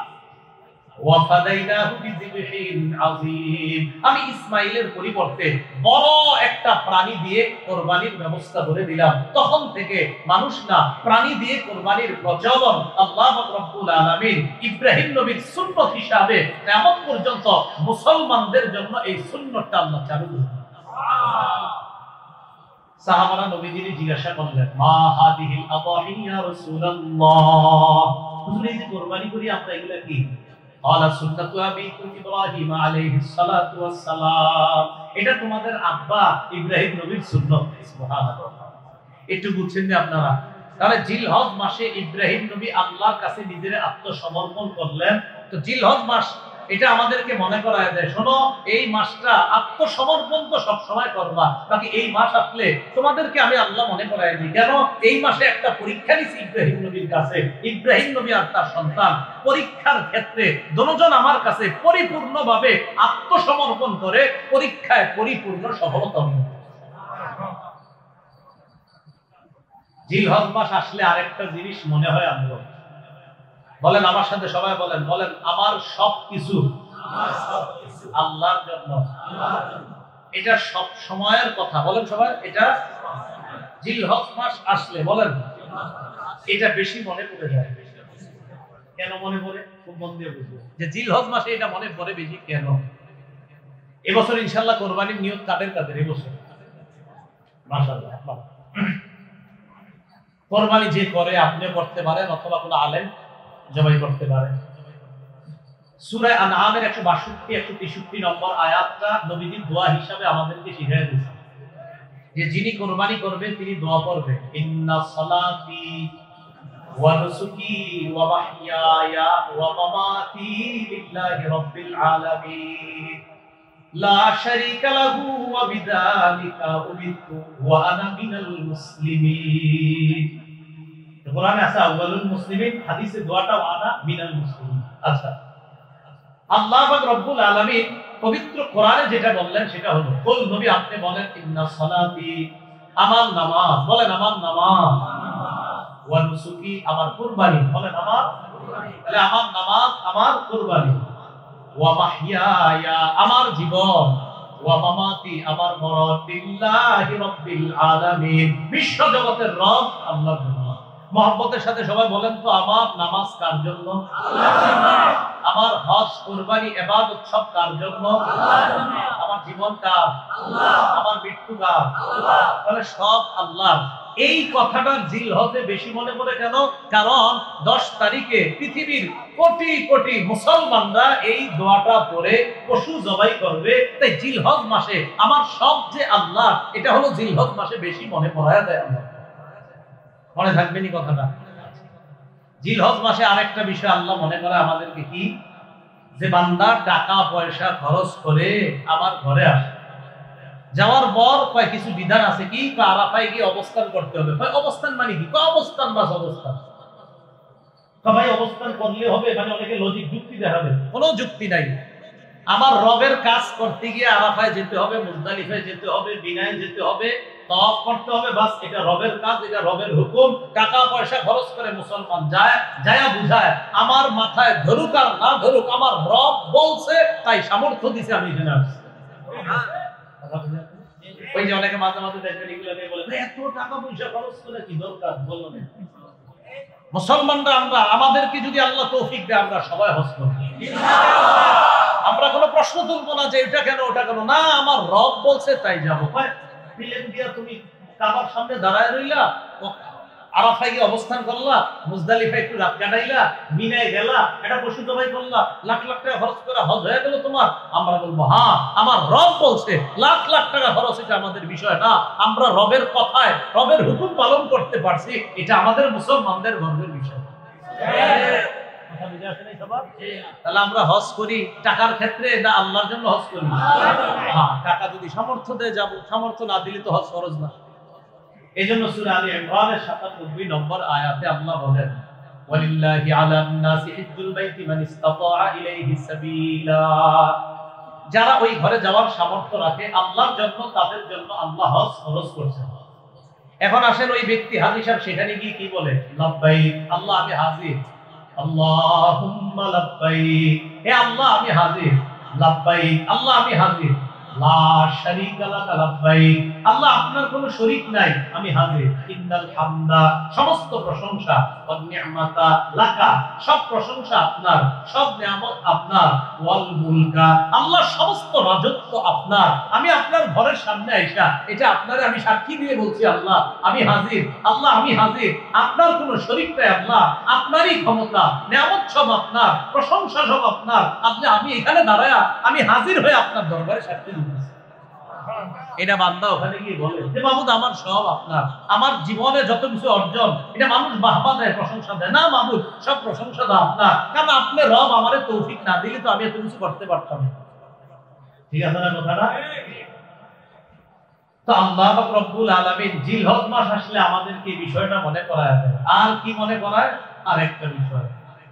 ওয়া ফাদাইনাহু বিযিবহিন আযীম, আমি ইসমাঈলের পরিবর্তে বড় একটা প্রাণী দিয়ে কুরবানির ব্যবস্থা করে দিলাম। তখন থেকে মানুষ না, প্রাণী দিয়ে কুরবানির প্রচলন আল্লাহ রাব্বুল আলামিন ইব্রাহিম নবীর সুন্নাত হিসাবে কিয়ামত পর্যন্ত মুসলমানদের জন্য এই সুন্নাতটা আল্লাহ চালু করেছেন। সাহাবারা নবীজিকে জিজ্ঞাসা করলেন, মা হাদিহিল আদাহি ইয়া রাসূলুল্লাহ, হুজুর এই যে কুরবানি করি আমরা, এগুলা কি? আলা সুন্নাতু আবিকুম ইব্রাহিম আলাইহিস সালাতু ওয়াস সালাম, এটা তোমাদের আব্বা ইব্রাহিম নবীর সুন্নাত। সুবহানাল্লাহ, একটু বুঝছেন না আপনারা? তাহলে জিলহজ মাসে ইব্রাহিম নবী আল্লাহর কাছে নিজের আত্মসমর্পণ করলেন। তো জিলহজ মাস এটা আমাদেরকে মনে করায় দেয়, শোনো এই মাসটা আত্মসমর্পণ তো সবসময় করবা, বাকি এই মাস আসলে তোমাদেরকে আমি আল্লাহ মনে করায় দিই। কেন? এই মাসে একটা পরীক্ষা নিছি ইব্রাহিম নবীর কাছে। ইব্রাহিম নবী আর তার সন্তান পরীক্ষার ক্ষেত্রে দুজন আমার কাছে পরিপূর্ণভাবে আত্মসমর্পণ করে পরীক্ষায় পরিপূর্ণ সফলতা হবে। জিলহজ মাস আসলে আরেকটা জিনিস মনে হয় আমরা, বলেন আমার সাথে সবাই বলেন, বলেন আমার সবকিছু আল্লাহর জন্য। এটা সব সময়ের কথা, বলেন সবাই। এটা জিলহজ মাস আসলে বলেন এটা বেশি মনে পড়ে যায়। কেন মনে পড়ে? খুব মন দিয়ে বুঝবো যে জিলহজ মাসে এটা মনে পড়ে বেশি কেন। এবছর ইনশাআল্লাহ কোরবানির নিয়ত কাদের কাদের? এবছর মাশাআল্লাহ কোরবানি যে করে আপনি করতে পারেন, অথবা কোনো আলেম জবাই করতে পারে। সূরা আনআমের 162-163 নম্বর আয়াতটা নবীজি দোয়া হিসাবে আমাদেরকে শিখিয়ে দিয়েছেন যে যিনি কুরবানি করবে তিনি দোয়া করবেন, ইন্না সালাতি ওয়া নুসুকি ওয়া মাহইয়ায়া ওয়া মামাতি লিল্লাহি রাব্বিল আলামিন লা শারীকা লাহু ওয়া বিযালিকা উমিরতু ওয়া আনা মিনাল মুসলিমিন। কোরআনে আছে আউয়ালুল মুসলিমিন, হাদিসে দোয়াটা আনা মিনাল মুসলিমিন। আচ্ছা, আল্লাহ পাক রব্বুল আলামিন পবিত্র কোরআনে যেটা বললেন সেটা হলো, কুল নবী আপনি বলেন ইন্না সালাতি, আমার নামাজ, বলেন আমার নামাজ, ওয়া নুসুকি আমার কুরবানি, বলেন আমার কুরবানি, তাহলে আমার নামাজ আমার কুরবানি, ওয়া মাহইয়ায়া আমার জীবন, ওয়া মামাতি আমার মরণ, লিল্লাহি রাব্বিল আলামিন বিশ্ব জগতের রব আল্লাহর জন্য। মহব্বতের সাথে সবাই বলেন তো, আমার নামাজ কার জন্য? আল্লাহর জন্য। আমার হজ কুরবানি ইবাদত সব কার জন্য? আল্লাহর জন্য। আমার জীবন কার? আল্লাহ। আমার মৃত্যু কার? আল্লাহ। তাহলে সব আল্লাহর। এই কথাটা জিলহজে বেশি মনে পড়ে কেন? কারণ 10 তারিখে পৃথিবীর কোটি কোটি মুসলমানরা এই দোয়াটা পড়ে পশু জবাই করবে। তাই জিলহজ মাসে আমার সব যে আল্লাহ, এটা হলো জিলহজ মাসে বেশি মনে পড়ায় দেয়। আল্লাহ মনে থাকবেনি কথাটা? জিলহজ মাসে আরেকটা বিষয় আল্লাহ মনে করে আমাদেরকে কি, যে বান্দা টাকা পয়সা খরচ করে আমার ঘরে আসে, যাওয়ার পর কয় কিছু বিধান আছে কি, আরাফায় গিয়ে অবস্থান করতে হবে। অবস্থান মানে কি? অবস্থান বাস অবস্থান। ভাই অবস্থান করলে হবে মানে অনেকে লজিক যুক্তি দেখাবে, কোনো যুক্তি নাই। আমার রবের কাজ করতে গিয়ে আরাফায় যেতে হবে, মুজদালিফায় যেতে হবে, বিনায় যেতে হবে, তাওয়াফ করতে হবে, বাস এটা রবের কাজ, এটা রবের হুকুম। টাকা পয়সা খরচ করে মুসলমান যায়, যায়া বুঝায় আমার মাথায় ধরুক আর না ধরুক, আমার রব বলছে তাই সামর্থ্য দিছে আমি এখানে আসছি। ওই যে অনেকে মাঝে মাঝে দেখবেন এগুলো নিয়ে বলে এত টাকা পয়সা খরচ করে কি দরকার, বললো না। মুসলমানরা আমরা, আমাদেরকে যদি আল্লাহ তৌফিক দেয় আমরা সবাই হজ করব ইনশাআল্লাহ। আমরা কোনো প্রশ্ন তুলবো না যে এটা কেন ওটা কেন, না আমার রব বলছে তাই যাবো। প্লেন দিয়া তুমি কাবার সামনে দাঁড়ায় রইলা, আরাফায় গিয়ে অবস্থান করলা, মুজদালিফায় একটু রাত কাটাইলা, মিনায় গেলা, এটা পশু জবাই করলা, লাখ লাখ টাকা খরচ করে হজ হয়ে গেল তোমার। আমরা বলবো হ্যাঁ আমার রব বলছে, লাখ লাখ টাকা খরচ এটা আমাদের বিষয় না। আমরা রবের কথায় রবের হুকুম পালন করতে পারছি, এটা আমাদের মুসলমানদের গর্বের বিষয়। কথা বুঝে আসে নাই সবার? তাহলে আমরা হজ করি টাকার ক্ষেত্রে না আল্লাহর জন্য হজ করি? হ্যাঁ, টাকা যদি সামর্থ্য দেয় যাব, সামর্থ্য না দিলে তো হজ ফরজ না। এজন্য সূরা আলে ইমরানের 97 নম্বর আয়াতে আল্লাহ বলেন ওয়ালিল্লাহি আলান নাসি হিজ্জুল বাইতি মান ইসতাতা ইলাইহি সাবিলা। যারা ওই ঘরে যাওয়ার সামর্থ্য রাখে আল্লাহর জন্য, তাদের জন্য আল্লাহ হজ ফরজ করেছেন। এখন আসেন ওই ব্যক্তি হাজী সাহেব সেখানে গিয়ে কি বলে? লাব্বাইক আল্লাহ আমি হাজির, আল্লাহুম্মা লাব্বাইক, হে আল্লাহ আমি হাজির, লাব্বাইক আল্লাহ আমি হাজির, লা শারীকা লাকা লাব্বাইক আল্লাহ আপনার কোনো শরীক নাই, আমি হাজির, ইন্নাল হামদা সমস্ত প্রশংসা, ওয়ান নি'মাতা লাকা সব প্রশংসা আপনার, সব নিয়ামত আপনার, ওয়াল মুলকা আল্লাহ সমস্ত রাজত্ব আপনার। আমি আপনার ঘরের সামনে আইসা এটা আপনারে আমি সাক্ষী দিয়ে বলছি আল্লাহ আমি হাজির, আল্লাহ আমি হাজির, আপনার কোনো শরীক নাই আল্লাহ, আপনারই ক্ষমতা, নিয়ামত সব আপনার, প্রশংসা সব আপনার। আপনি আমি এখানে দাঁড়ায়া আমি হাজির হয়ে আপনার দরবারে সাক্ষী দিতেছি। এটা বান্দা ওখানে গিয়ে বলে যে মাবুদ আমার সব আপনার, আমার জীবনে যত কিছু অর্জন এটা মানুষ বাহবা দেয়, প্রশংসা দেয় না, মাবুদ সব প্রশংসা দেয় আপনার, কারণ আপনি রব আমারে তৌফিক না দিলে তো আমি এত কিছু করতে পারতাম না। ঠিক আছে না কথাটা? তো আল্লাহ পাক রব্বুল আলামিন জিলহজ মাস আসলে আমাদেরকে এই বিষয়টা মনে করায় দেয়। আর কি মনে করায়? আরেকটা বিষয়,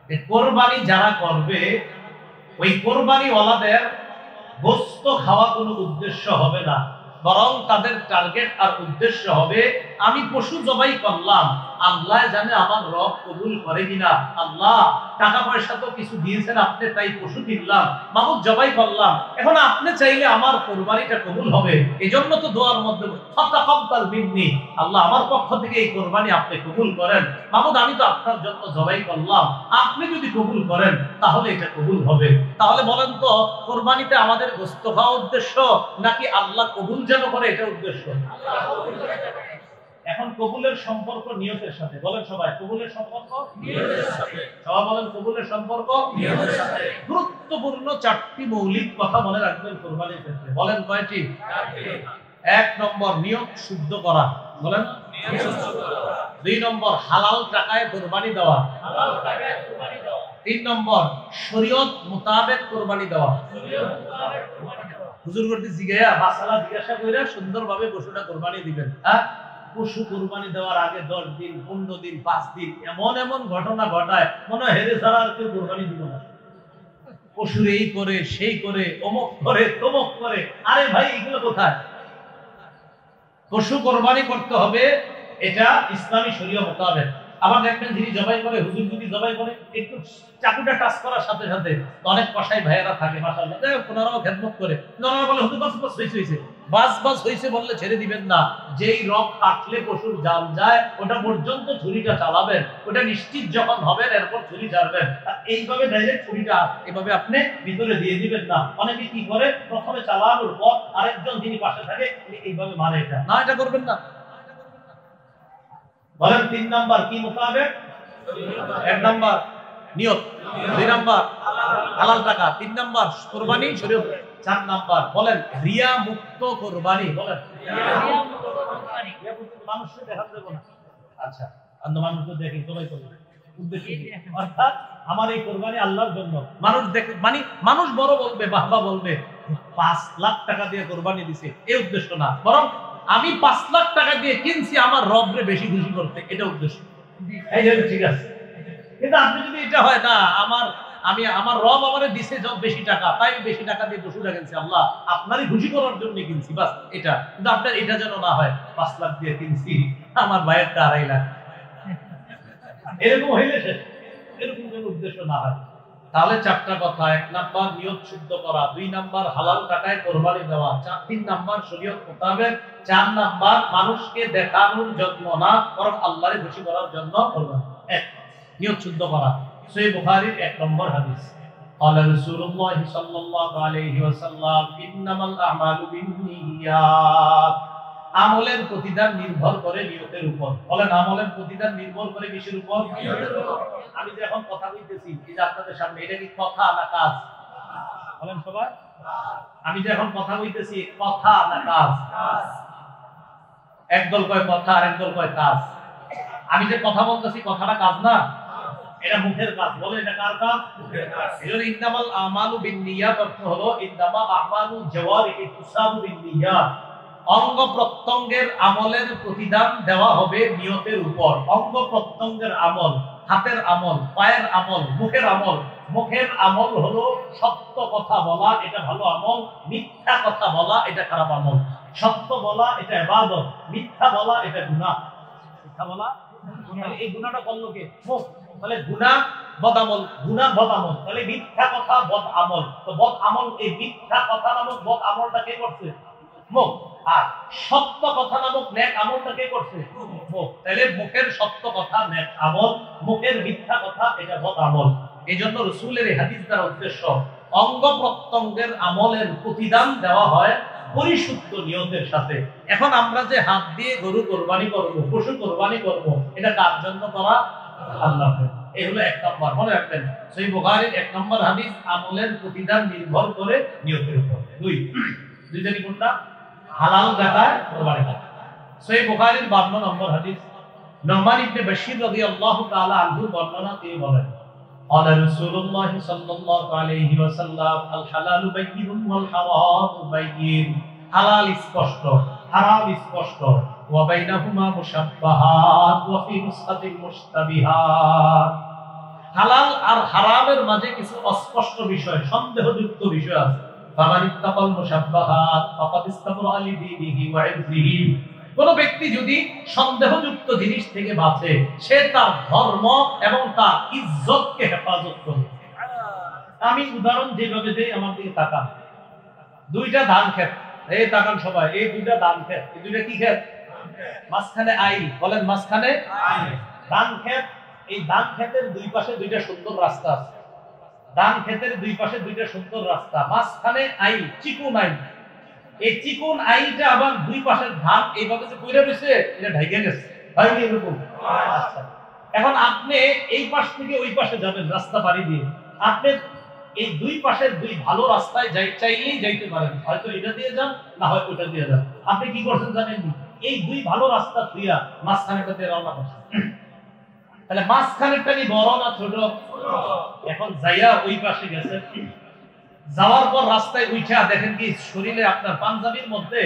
যে কোরবানি যারা করবে ওই কোরবানি ওয়ালাদের গোশত খাওয়া কোনো উদ্দেশ্য হবে না, বরং তাদের টার্গেট আর উদ্দেশ্য হবে আমি পশু জবাই করলাম, আল্লাহ জানে আমার রব কবুল করে কিনা, আল্লাহ টাকা পয়সা তো কিছু দিয়েছেন আপনি, তাই পশু কিনলাম, মাবুদ জবাই করলাম, এখন আপনি চাইলে আমার কোরবানিটা কবুল হবে, এজন্য তো দোয়ার মধ্যে ফাতাকাব্বাল মিন্নি আল্লাহ আমার পক্ষ থেকে এই কোরবানি আপনি কবুল করেন, মাবুদ আমি তো আপনার জন্য জবাই করলাম, আপনি যদি কবুল করেন তাহলে এটা কবুল হবে। তাহলে বলেন তো কোরবানিতে আমাদের গোশত খাওয়া উদ্দেশ্য নাকি আল্লাহ কবুল যেন করে এটা উদ্দেশ্য? এখন কবুলের সম্পর্ক নিয়তের সাথে, বলেন সবাই কবুলের সম্পর্ক নিয়তের সাথে, সবাই বলেন কবুলের সম্পর্ক নিয়তের সাথে। গুরুত্বপূর্ণ চারটি মৌলিক কথা মনে রাখবেন কোরবানির ক্ষেত্রে। বলেন কয়টি? এক নম্বর নিয়ত শুদ্ধ করা, বলেন নিয়ত শুদ্ধ করা। দুই নম্বর হালাল টাকায় কোরবানি দেওয়া, হালাল টাকায় কোরবানি দেওয়া। তিন নম্বর শরীয়ত মোতাবেক কোরবানি দেওয়া, শরীয়ত মোতাবেক কোরবানি দেওয়া। হুজুর করতে জিজ্ঞাসা মাসালা জিজ্ঞাসা কইরা সুন্দরভাবে পশুটা কোরবানি দিবেন। হ্যাঁ, পশু কোরবানি দেওয়ার আগে 10 দিন 15 দিন 5 দিন এমন এমন ঘটনা ঘটায় মনে হয় হেরে ছাড়া আর কেউ কোরবানি দিব না। পশুর এই করে সেই করে অমুক করে তমুক করে, আরে ভাই এগুলো কোথায়? পশু কোরবানি করতে হবে এটা ইসলামী শরীয়ত মোতাবেক। আবার দেখবেন যিনি জবাই করে, হুজুর যদি জবাই করে একটু চাকুটা টাচ করার সাথে সাথে অনেক কসাই ভাইয়েরা থাকে মাশাআল্লাহ, ওনারাও খেদমত করে, ওনারা বলে হুজুর বাস বাস হইছে, বাস বাস হইছে বললে ছেড়ে দিবেন না, যেই রক কাটলে পশুর জান যায় ওটা পর্যন্ত ছুরিটা চালাবেন, ওটা নিশ্চিত যখন হবেন এরপর ছুরি ছাড়বেন। এইভাবে ডাইরেক্ট ছুরিটা এভাবে আপনি ভিতরে দিয়ে দিবেন না। অনেকে কি করে প্রথমে চালানোর পর আরেকজন যিনি পাশে থাকে এইভাবে মারে, এটা না, এটা করবেন না। বলেন 3 নাম্বার কি মোতাবেক? 1 নাম্বার নিয়ত, 2 নাম্বার হালাল টাকা, 3 নাম্বার কুরবানি শরীয়ত, 4 নাম্বার বলেন রিয়া মুক্ত কুরবানি। বলেন রিয়া মুক্ত কুরবানি। রিয়া মুক্ত মানুষকে দেখাতে দেব না। আচ্ছা, অন্য মানুষকে দেখে সবাই করবে উদ্দেশ্য কি? অর্থাৎ আমার এই কুরবানি আল্লাহর জন্য, মানুষ দেখে মানে মানুষ বড় বলবে, বাহবা বলবে 5 লাখ টাকা দিয়ে কুরবানি দিছে, এই উদ্দেশ্য না, বরং আমি 5 লাখ টাকা দিয়ে কিনছি আমার রবরে বেশি খুশি করতে, এটা উদ্দেশ্য। এই যে ঠিক আছে, কিন্তু আপনি যদি এটা হয় না আমার রব আমারে দিছে যত বেশি টাকা, তাই বেশি টাকা দিয়ে পশুটা কিনছি, আল্লাহ আপনারই খুশি করার জন্য কিনছি বাস এটা, কিন্তু আপনার এটা যেন না হয় 5 লাখ দিয়ে কিনছি আমার ভাইয়েরটা 2.5 লাখ, এরকম হইলে এরকম কোনো উদ্দেশ্য না হয়। তাহলে 4টা কথা, 1 নাম্বার নিয়ত শুদ্ধ করা, 2 নাম্বার হালাল টাকায় কোরবানি দেওয়া, 3 নাম্বার শরীয়ত মোতাবেক, 4 নাম্বার মানুষকে দেখানোর জন্য না বরং আল্লাহরে খুশি করার জন্য কোরবানি। নিয়ত শুদ্ধ করা। সহিহ বুখারীর 1 নম্বর হাদিস, قال رسول الله صلى الله عليه وسلم انما الاعمال بالنيات। আমলের প্রতিদান নির্ভর করে নিয়তের উপর। বলেন আমলের প্রতিদান নির্ভর করে কিসের উপর? নিয়তের উপর। আমি যে এখন কথা কইতেছি এই যে আপনাদের সামনে, এটা কি কথা না কাজ? বলেন সবাই, আমি যে এখন কথা কইতেছি কথা না কাজ? কাজ। একদল কয় কথা আর একদল কয় কাজ। আমি যে কথা বলতেছি কথাটা কাজ না? এটা মুখের কাজ, বলে এটা কার কাজ? মুখের কাজ। এজন্য ইন্নামাল আমালু বিন্নিয়াত অর্থ হলো ইন্নামা আমালু জাওয়ারিহি তুসাবু বিন্নিয়াত। অঙ্গ প্রত্যঙ্গের আমলের প্রতিদান দেওয়া হবে নিয়তের উপর। অঙ্গ প্রত্যঙ্গের আমল, হাতের আমল, পায়ের আমল, মুখের আমল। মুখের আমল হলো সত্য কথা বলা, এটা ভালো আমল। মিথ্যা কথা বলা, এটা খারাপ আমল। সত্য বলা এটা ইবাদত, মিথ্যা বলা এটা গুনাহ। মিথ্যা বলা গুনাহ। এই গুনাহটা করলো কে? মুখ। তাহলে গুনাহ বদ আমল, গুনাহ বদ আমল। তাহলে মিথ্যা কথা বদ আমল। তো বদ আমল, এই মিথ্যা কথা নামক বদ আমলটা কে করছে? মুখ। আর সত্য কথা নামক নেক আমলটা কে করছে? মুখ। তাহলে মুখের সত্য কথা নেক আমল, মুখের মিথ্যা কথা এটা বদ আমল। এইজন্য রাসূলের এই হাদিস দ্বারা উদ্দেশ্য অঙ্গ প্রত্যঙ্গের আমলের প্রতিদান দেওয়া হয় পরিশুদ্ধ নিয়তের সাথে। এখন আমরা যে হাত দিয়ে গরু কোরবানি করব, পশু কোরবানি করব, এটা কার জন্য করা? আল্লাহর জন্য। এই হলো এক নম্বর, মনে রাখবেন। সহিহ বুখারীর 1 নম্বর হাদিস, আমলের প্রতিদান নির্ভর করে নিয়তের উপর। দুই জানি কোনটা? হালাল জায়গায় কোরবানি করা। সহিহ বুখারীর 52 নম্বর হাদিস, নুমান ইবনে বাশীর রাদিয়াল্লাহু তাআলা আনহু বর্ণনা তিনি বলেন, قال رسول الله صلى الله عليه وسلم الحلال بين والحرام بين। হালাল স্পষ্ট, হারাম স্পষ্ট। ওয়া বাইনাহুমা মুশাব্বাহাত ওয়া ফি নুসখাতিন মুশতাবিহাত। হালাল আর হারামের মাঝে কিছু অস্পষ্ট বিষয়, সন্দেহযুক্ত বিষয় আছে। ফামান ইত্তাকাল মুশাব্বাহাত ফাকাদ ইস্তাবরা লিদীনিহি ওয়া ইরদিহি। কোন ব্যক্তি যদি সন্দেহযুক্ত জিনিস থেকে বাঁচে, সে তার ধর্ম এবং তার ইজ্জতকে হেফাজত করবে। আমি উদাহরণ যেভাবে দেই, আমার দিকে তাকান। দুইটা ধান ক্ষেত, এই তাকান সবাই, এই দুইটা ধান ক্ষেত। এই দুইটা কি ক্ষেত? মাঝখানে আইল, বলেন মাঝখানে ধান ক্ষেত। এই ধান ক্ষেতের দুই পাশে দুইটা সুন্দর রাস্তা আছে। ধান ক্ষেতের দুই পাশে দুইটা সুন্দর রাস্তা, মাঝখানে আইল, চিকুন আইল। এই চিকুন আইলটা আবার দুই পাশের ধান এইভাবে যে কইরা রইছে, এটা ঢাইকে গেছে, হয়নি এরকম? এখন আপনি এই পাশ থেকে ওই পাশে যাবেন রাস্তা পাড়ি দিয়ে, আপনি এই দুই পাশের দুই ভালো রাস্তায় চাইলেই যাইতে পারেন। হয়তো এটা দিয়ে যান, না হয় ওটা দিয়ে যান। আপনি কি করছেন জানেন? এই দুই ভালো রাস্তা থুইয়া মাঝখানেটা দিয়ে রওনা করছেন। তাহলে মাঝখানেরটা কি বড় না ছোট? এখন যাইয়া ওই পাশে গেছে, যাওয়ার পর রাস্তায় উঠা দেখেন কি শরীরে আপনার পাঞ্জাবির মধ্যে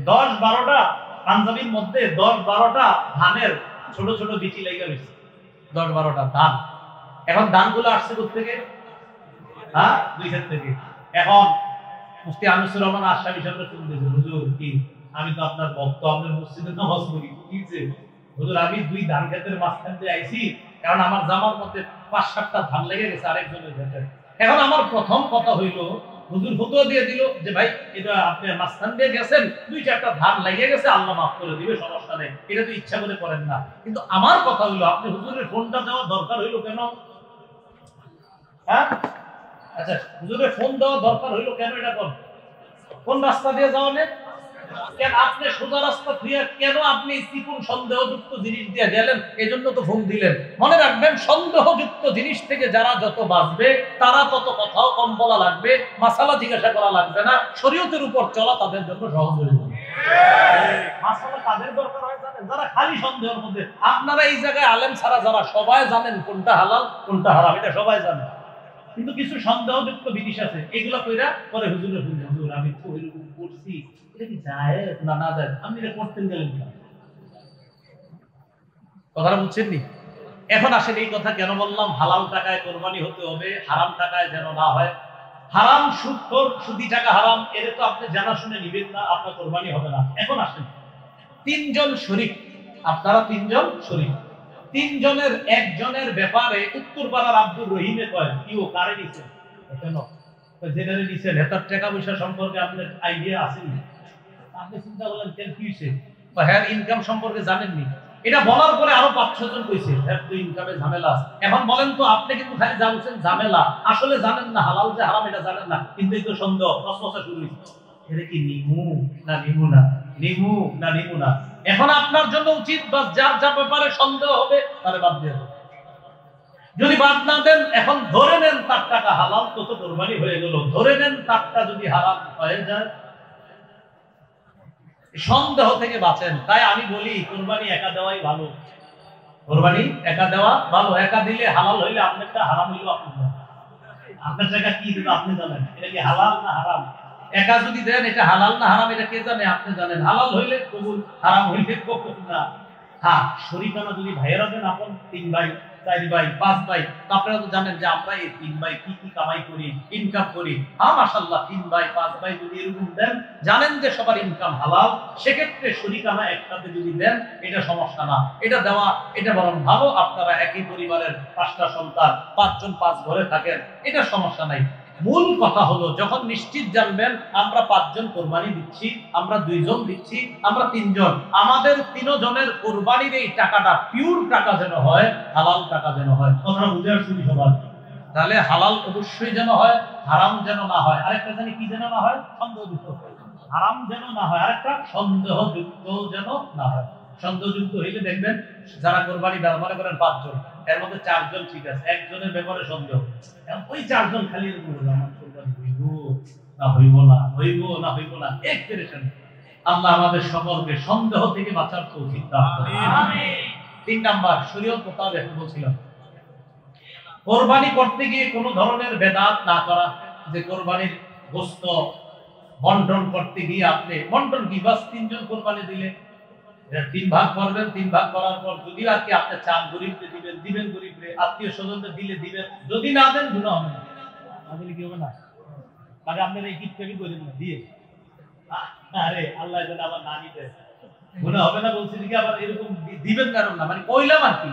10-12টা, পাঞ্জাবির মধ্যে 10-12টা ধানের ছোট ছোট বিচি লেগে রয়েছে। 10-12টা ধান। এখন ধানগুলো আসছে কোথা থেকে? হ্যাঁ, দুই ক্ষেত থেকে। এখন মুফতি আনিসুর রহমান আশরাফি সাহেব শুনতেছে, হুজুর কি আমি তো আপনার ভক্ত, আপনার মসজিদে নামাজ পড়ি, কিছে হুজুর আমি দুই ধান ক্ষেতের মাঝখান দিয়ে আইছি, কারণ আমার জামার মধ্যে 5-7টা ধান লেগে গেছে আরেকজনের ক্ষেতে। এখন আমার প্রথম কথা হইল, হুজুর ফতোয়া দিয়ে দিল যে ভাই এটা আপনি মাঝখান দিয়ে গেছেন, 2-4টা ধান লেগে গেছে, আল্লাহ মাফ করে দিবে, সমস্যা নেই, এটা তো ইচ্ছা করে করেন না। কিন্তু আমার কথা হইল, আপনি হুজুরের ফোনটা দেওয়া দরকার হইল কেন? হ্যাঁ, আচ্ছা, হুজুরের ফোন দেওয়া দরকার হইল কেন? এটা কোন রাস্তা দিয়ে যাওয়া নেই কেন? আপনি সোজা রাস্তা দিয়ে কেন আপনি চিকুন সন্দেহযুক্ত জিনিস দিয়ে গেলেন? এজন্য তো ফোন দিলেন। মনে রাখবেন, সন্দেহযুক্ত জিনিস থেকে যারা যত বাঁচবে, তারা তত কথাও কম বলা লাগবে, মাসালা জিজ্ঞাসা করা লাগবে না, শরীয়তের উপর চলা তাদের জন্য সহজ হয়ে যাবে। মাসালা কাদের দরকার হয় জানেন? যারা খালি সন্দেহের মধ্যে। আপনারা এই জায়গায় আলেম ছাড়া যারা, সবাই জানেন কোনটা হালাল কোনটা হারাম, এটা সবাই জানে। কিন্তু কিছু সন্দেহযুক্ত জিনিস আছে, এগুলো কইরা পরে হুজুরে বললেন, হুজুর আমি তো এরকম করছি, এটা কি জায়েজ না না জায়েজ? আপনি এটা করতেন গেলেন না, কথাটা বুঝছেন নি? এখন আসেন এই কথা কেন বললাম, হালাল টাকায় কোরবানি হতে হবে, হারাম টাকায় যেন না হয়। হারাম সুদখোর, সুদি টাকা হারাম, এর তো আপনি জানা শুনে নিবেন না, আপনার কোরবানি হবে না। এখন আসেন, 3 জন শরীক, আপনারা 3 জন শরীক, 3 জনের একজনের ব্যাপারে উত্তরপাড়ার আব্দুর রহিমে কয় কি ও কারে নিছেন? কেন জেনারে নিছেন? হেতার টাকা পয়সা সম্পর্কে আপনার আইডিয়া আছে নি? আপনি চিন্তা করলেন কেন কি হইছে? হ্যাঁ, ইনকাম সম্পর্কে জানেননি। এটা বলার পরে আরো 5-6 জন কইছে হ্যাঁ তো ইনকামে ঝামেলা আছে। এখন বলেন তো, আপনি কিন্তু খালি জানছেন ঝামেলা, আসলে জানেন না হালাল যে হারাম এটা জানেন না, কিন্তু এই তো সন্দেহ প্রশ্নটা শুরু হইছে, এটা কি নিমু না নিমু না, নিমু না নিমু না। এখন আপনার জন্য উচিত বাস যার যা ব্যাপারে সন্দেহ হবে তারে বাদ দিয়ে দেন। যদি বাদ না দেন, এখন ধরে নেন তার টাকা হালাল, তো তো কোরবানি হয়ে গেল। ধরে নেন তারটা যদি হারাম হয়ে যায়, সন্দেহ থেকে বাঁচেন। তাই আমি বলি কোরবানি একা দেওয়াই ভালো। কোরবানি একা দেওয়া ভালো, একা দিলে হালাল হইলে আপনারটা, হারাম হইলে আপনার টাকা কি দেবে আপনি জানেন, এটা কি হালাল না হারাম? একা যদি দেন এটা হালাল না হারাম এটা কে জানে? আপনি জানেন। হালাল হইলে কবুল, হারাম হইলে কবুল না। হ্যাঁ, শরীকানা যদি ভাইয়েরা দেন, আপন 3 ভাই 4 ভাই 5 ভাই, আপনারা তো জানেন যে আমরা এই 3 ভাই কি কি কামাই করি, ইনকাম করি। হ্যাঁ মাশাআল্লাহ, 3 ভাই 5 ভাই যদি এরকম দেন, জানেন যে সবার ইনকাম হালাল, সেক্ষেত্রে শরীকানা একসাথে যদি দেন এটা সমস্যা না, এটা দেওয়া এটা বরং ভালো। আপনারা একই পরিবারের 5টা সন্তান, 5 জন 5 ঘরে থাকেন, এটা সমস্যা নাই। মূল কথা হলো যখন নিশ্চিত জানবেন আমরা 5 জন কোরবানি দিচ্ছি, আমরা 2 জন দিচ্ছি, আমরা 3 জন, আমাদের 3 জনের কোরবানির এই টাকাটা পিওর টাকা যেন হয়, হালাল টাকা যেন হয়। কথা বুঝে আসছি সবার? তাহলে হালাল অবশ্যই যেন হয়, হারাম যেন না হয়। আরেকটা জানি কি যেন না হয়? সন্দেহযুক্ত। হারাম যেন না হয়, আরেকটা সন্দেহযুক্ত যেন না হয়। সন্দেহযুক্ত হইলে দেখবেন যারা কোরবানি মনে করেন 5 জন, এর মধ্যে 4 জন ঠিক আছে, একজনের ব্যাপারে সন্দেহ, ওই 4 জন খালি আমার কোরবানি হইব না হইব না, হইব না হইব না, এক পেরেশান। আল্লাহ আমাদের সকলকে সন্দেহ থেকে বাঁচার তৌফিক দান করুন। আমিন। 3 নাম্বার শরীয়ত মোতাবেক বলছিলাম, কোরবানি করতে গিয়ে কোনো ধরনের বেদাত না করা। যে কোরবানির গোশত বন্টন করতে গিয়ে আপনি বন্টন কি, বাস 3 জন কোরবানি দিলে 3 ভাগ করবেন, 3 ভাগ করার পর যদি আর কি আপনি চান গরিবকে দিবেন, দিবেন গরিবকে, আত্মীয় স্বজনদের দিলে দিবেন, যদি না দেন গুনাহ হবে না। তাহলে কি হবে না? আগে আপনারা এই গিফট পেবি করেন না দিয়ে, আরে আল্লাহ যেন আবার না নিতে গুনাহ হবে না বলছি, কি আবার এরকম দিবেন কারণ না, মানে কইলাম আর কি,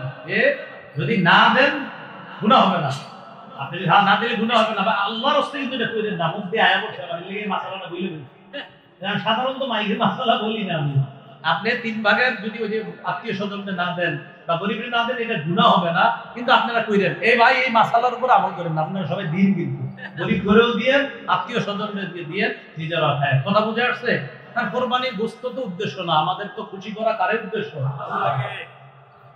যদি না দেন গুনাহ হবে না। আপনি হ্যাঁ না দিলে গুনাহ হবে না, বা আল্লাহর রাস্তায় কিন্তু এটা কইলেন না, মুখ দিয়ে আয়া বসে মানে লেগে মাসালাটা বলে দিন। সাধারণত মাইকে মাসালা বলি না আমি। আপনি 3 ভাগের যদি ওই যে আত্মীয় স্বজনকে না দেন বা গরিবকে না দেন, এটা গুনাহ হবে না, কিন্তু আপনারা কইলেন এই ভাই এই মাসালার উপর আমল করেন না, আপনারা সবাই দিন, কিন্তু গরিব ঘরেও দিয়ে, আত্মীয় স্বজনদের দিয়ে, নিজেরা খায়। কথা বুঝে আসছে? কারণ কোরবানির গোশত তো উদ্দেশ্য না, আমাদের তো খুশি করা কারের উদ্দেশ্য।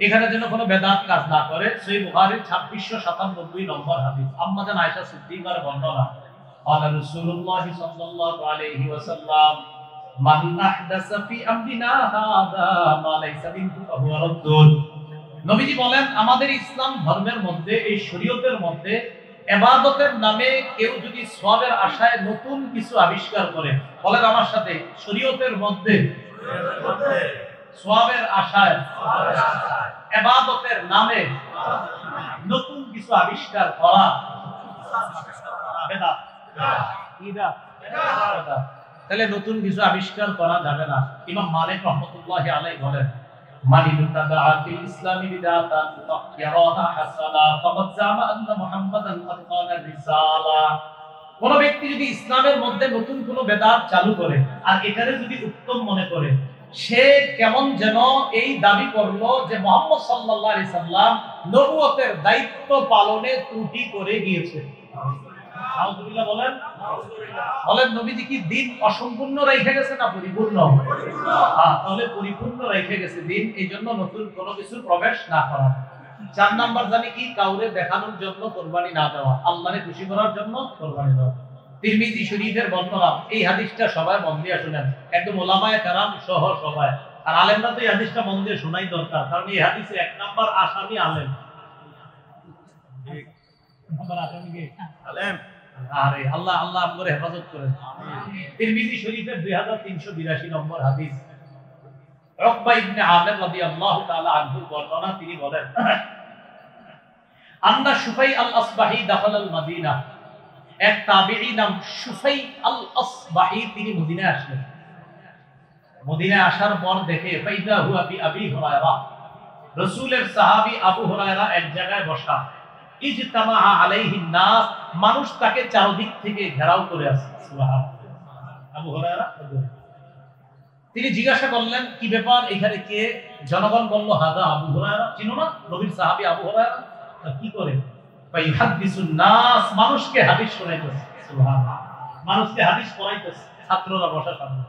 এখানে যেন কোনো বেদাত কাজ না করে। সহিহ বুখারীর 2697 নম্বর হাদিস, আম্মা জান আয়েশা সিদ্দিকার বর্ণনা, قال رسول الله صلى الله عليه وسلم من احدث في امرنا هذا ما ليس منه فهو رد। নবীজি বলেন আমাদের ইসলাম ধর্মের মধ্যে, এই শরীয়তের মধ্যে ইবাদতের নামে কেউ যদি সওয়াবের আশায় নতুন কিছু আবিষ্কার করে, বলেন আমার সাথে, শরীয়তের মধ্যে সওয়াবের আশায় ইবাদতের নামে নতুন কিছু আবিষ্কার করা বেদাত। তাহলে নতুন কিছু আবিষ্কার করা যাবে না। ইমাম মালিক রাহমাতুল্লাহি আলাইহি বলেন, মান ইবতাদা ফিল ইসলামি বিদাতান ফায়ারাহা হাসানা ফাকাদ জামা আন্না মুহাম্মাদান ক্বাদ ক্বালা রিসালা। কোন ব্যক্তি যদি ইসলামের মধ্যে নতুন কোন বেদাত চালু করে আর এটারে যদি উত্তম মনে করে, সে কেমন যেন এই দাবি করলো যে মুহাম্মদ সাল্লাল্লাহু আলাইহি সাল্লাম নবুয়তের দায়িত্ব পালনে ত্রুটি করে গিয়েছে। আউযুবিল্লাহ বলেন। বলেন নবীজি কি দিন অসম্পূর্ণ রেখে গেছে না পরিপূর্ণ? হ্যাঁ, তাহলে পরিপূর্ণ রেখে গেছে দিন, এইজন্য নতুন কোনো কিছু প্রবেশ না করা। 4 নাম্বার জানি কি, কাউরে দেখানোর জন্য কুরবানি না দেওয়া, আল্লাহকে খুশি করার জন্য কুরবানি দেওয়া। তিরমিজি শরীফের বর্ণনা, এই হাদিসটা সবাই মন দিয়ে শুনেন, একদম ওলামায়ে কেরাম সহ সবাই, আর আলেমরা তো এই হাদিসটা মন দিয়ে শোনাই দরকার, কারণ এই হাদিসে 1 নাম্বার আসামি আলেম। ঠিক নাম্বার আসামি কে? আলেম। আরে আল্লাহ আল্লাহ আমগরে হেফাজত করেন। আমিন। তিরমিজি শরীফের 2382 নম্বর হাদিস, উকবা ইবনে আমির রাদিয়াল্লাহু তাআলা আনহু বর্ণনা, তিনি বলেন, আন্না শুফাই আল আসবাহি দাখাল আল মদিনা। এক তাবিঈ নাম শুফাই আল আসবাহি, তিনি মদিনায় আসলেন। মদিনায় আসার পর দেখে ফাইদা হুয়া বি আবি হুরায়রা, রাসূলের সাহাবী আবু হুরায়রা এক জায়গায় বসা। ইজতামা আলাইহিন নাস, মানুষ তাকে চারদিক থেকে ঘেরাও করে আছে। সুবহানাল্লাহ। আবু হুরায়রা, তিনি জিজ্ঞাসা করলেন কি ব্যাপার, এখানে কে? জনগণ বলল হাদা আবু হুরায়রা, চিনো না নবীর সাহাবী আবু হুরায়রা। কি করে? ফাইহাদিসুন নাস, মানুষকে হাদিস শোনাইতেছে। সুবহানাল্লাহ, মানুষকে হাদিস পড়াইতেছে, ছাত্ররা বসা সামনে।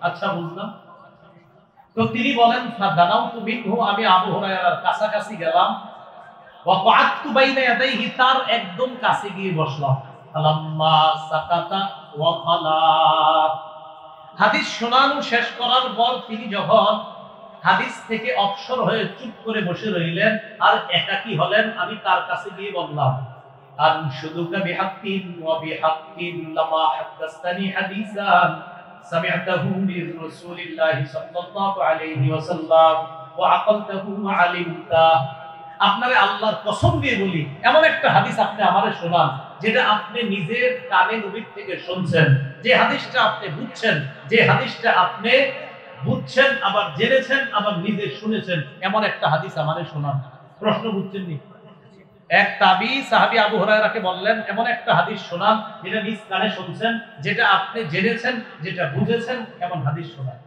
আচ্ছা বুঝলাম। তো তিনি বলেন ফাদানাউতু মিনহু, আমি আবু হুরায়রার কাছাকাছি গেলাম, ওয়া ক্বাআতু বাইনা ইয়াদাইহি, তার একদম কাছে গিয়ে বসলাম। ফালাম্মা সাকাতা ওয়া খালা, হাদিস শোনানো শেষ করার পর তিনি যখন হাদিস থেকে অবসর হয়ে চুপ করে বসে রইলেন আর একাকী হলেন। আমি তার কাছে গিয়ে বললাম, আনশুদুকা বিহাক্কিন ওয়া বিহাক্কিন লামা হাদাসতানি হাদিসান সামি'তাহু মির রাসূলিল্লাহি সাল্লাল্লাহু আলাইহি ওয়াসাল্লাম ওয়া আকালতাহু ওয়া আলিমতা। আপনারে আল্লাহর কসম দিয়ে বলি, এমন একটা হাদিস আপনি আমারে শোনান যেটা আপনি নিজের কানে নবীর থেকে শুনছেন, যে হাদিসটা আপনি বুঝছেন, যে হাদিসটা আপনি বুঝছেন আবার জেনেছেন আবার নিজে শুনেছেন, এমন একটা হাদিস আমারে শোনান। প্রশ্ন বুঝছেন নি? এক তাবী সাহাবী আবু হুরায়রাকে বললেন, এমন একটা হাদিস শোনান যেটা নিজ কানে শুনছেন, যেটা আপনি জেনেছেন, যেটা বুঝেছেন, এমন হাদিস শোনান।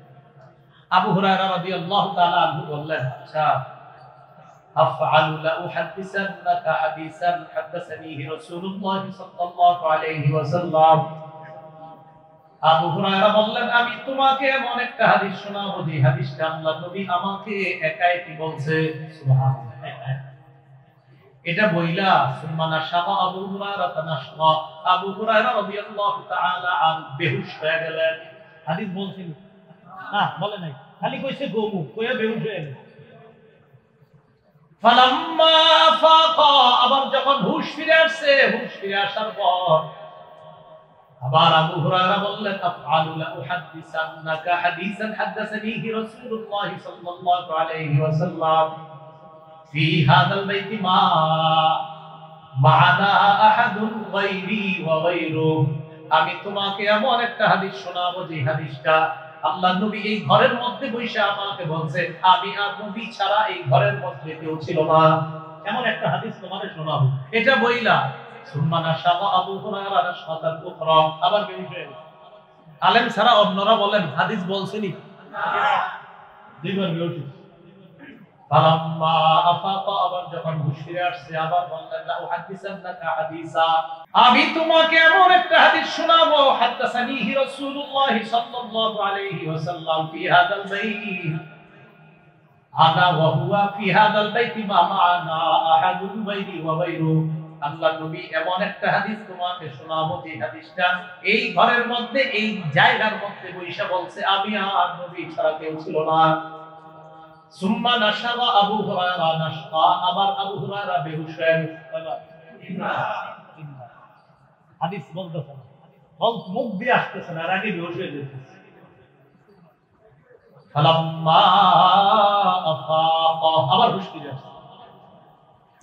আবু হুরায়রা রাদিয়াল্লাহু তাআলা আনহু বললেন, আচ্ছা, আফআলু লা উহাদ্দিসান্নাকা হাদিসান হাদাসানিহি রাসূলুল্লাহ সাল্লাল্লাহু আলাইহি ওয়াসাল্লাম। আবু হুরায়রা বললেন, আমি তোমাকে এমন একটা হাদিস শোনাবো যে হাদিসটা আল্লাহর নবী আমাকে একাই কি বলছে। সুবহানাল্লাহ। এটা বইলা সুম্মানা শামা আবু হুরায়রা তানাশা, আবু হুরায়রা রাদিয়াল্লাহু তাআলা আনহু বেহুশ হয়ে গেলেন। হাদিস বলছেন না, বলে নাই, খালি কইছে গোমু, কইয়া বেহুশ হয়ে গেল। ফালাম্মা ফাকা, আবার যখন হুশ ফিরে আসছে, হুশ ফিরে আসার পর আবার আবু হুরায়রা বললেন, আফআলু লা উহাদ্দিসান্নাকা হাদিসান হাদাসানিহি রাসূলুল্লাহ সাল্লাল্লাহু আলাইহি ওয়াসাল্লাম ফি হাদাল বাইতি মা'ানা আহাদুন গায়রি ওয়া গায়রু। আমি তোমাকে এমন একটা হাদিস শোনাবো যে হাদিসটা আল্লাহর নবী এই ঘরের মধ্যে বসে আমাকে বলছে, আমি আর নবী ছাড়া এই ঘরের মধ্যে কেউ ছিল না। এমন একটা হাদিস তোমারে শোনাবো। এটা বইলা সুম্মানা শামা আবু হুরায়রা নাশাতাল উখরা, আবার বের হয়ে গেল। আলেম ছাড়া অন্যরা বলেন হাদিস বলছেনি দুইবার বের। ফালাম্মা আফাকা, আবার যখন হুশ ফিরে আসছে আবার বললেন, লা উহাদ্দিসান্নাকা হাদিসা, আমি তোমাকে এমন একটা হাদিস শোনাবো হাদাসানিহি রাসূলুল্লাহ সাল্লাল্লাহু আলাইহি ওয়াসাল্লাম ফি হাদাল বাইত আনা ওয়া হুয়া ফি হাদাল বাইতি মা মা'ানা আহাদুন গায়রি ওয়া গায়রু। আল্লাহর নবী এমন একটা হাদিস তোমাকে শোনাবো যে হাদিসটা এই ঘরের মধ্যে, এই জায়গার মধ্যে বৈশা বলছে, আমি আর নবী ছাড়া কেউ ছিল না। সুম্মা নাশাবা আবু হুরায়রা নাশা, আবার আবু হুরায়রা বেহুশ হয়ে গেল। হাদিস বলতেছে না, মুখ দিয়ে আসতেছে না, আগে বেহুশ হয়ে যেতেছে। ফালাম্মা আফাকা, আবার হুশ ফিরে আসছে।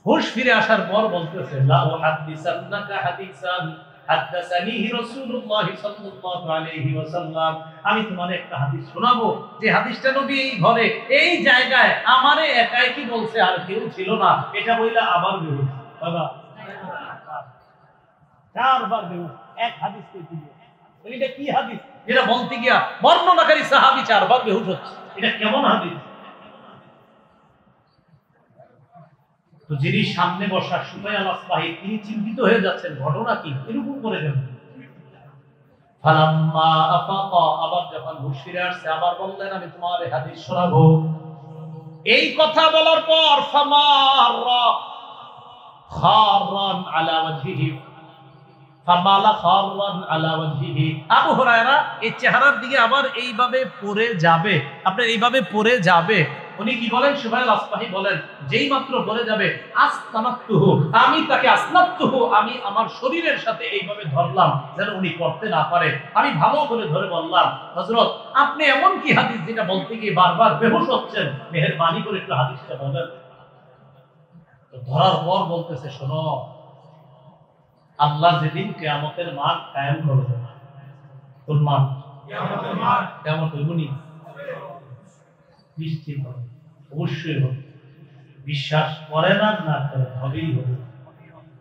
হুশ ফিরে আসার পর বলতেছে, লা উহাদ্দিসান্নাকা হাদিসান হাদাসানিহি রাসূলুল্লাহ সাল্লাল্লাহু আলাইহি ওয়াসাল্লাম। আমি তোমারে একটা হাদিস শোনাবো যে হাদিসটা নবী এই ঘরে, এই জায়গায় আমারে একাই কি বলছে, আর কেউ ছিল না। এটা বইলা আবার বেহুশ। বাবা চারবার বেহুশ, এক হাদিস কইতে গিয়া। এটা কি হাদিস যেটা বলতে গিয়া বর্ণনাকারী সাহাবী চারবার বেহুশ হচ্ছে? এটা কেমন হাদিস? তো যিনি সামনে বসা সুফাই আল-আসবাহী, তিনি চিন্তিত হয়ে যাচ্ছেন, ঘটনা কি, এরকম করে দেন। ফালাম্মা আফাকা, আবার যখন হুশ ফিরে আসছে আবার বললেন, আমি তোমার হাদিস শোনাবো। এই কথা বলার পর ফামারা খারান আলা ওয়াজহিহি, ফামালা খারান আলা ওয়াজহিহি। আবু হুরায়রা এই চেহারার দিকে আবার এইভাবে পড়ে যাবে, আপনার এইভাবে পড়ে যাবে। উনি কি বলেন? সুফাই আল-আসবাহী বলেন, যেই মাত্র পড়ে যাবে, আসনাতুহু, আমি তাকে আসনাতুহু, আমি আমার শরীরের সাথে এইভাবে ধরলাম যেন উনি করতে না পারে। আমি ভালো করে ধরে বললাম, হযরত আপনি এমন কি হাদিস যেটা বলতে গিয়ে বারবার বেহুশ হচ্ছেন, মেহেরবানি করে একটু হাদিসটা বলেন। তো ধরার পর বলতেছে, শোনো, আল্লাহ যেদিন কিয়ামতের মাঠ কায়েম করবে, কোন মাঠ? কিয়ামতের মাঠ। কিয়ামত হইবনি? নিশ্চিত হবে, অবশ্যই হবে। বিশ্বাস করে না, না করে, হবেই হবে,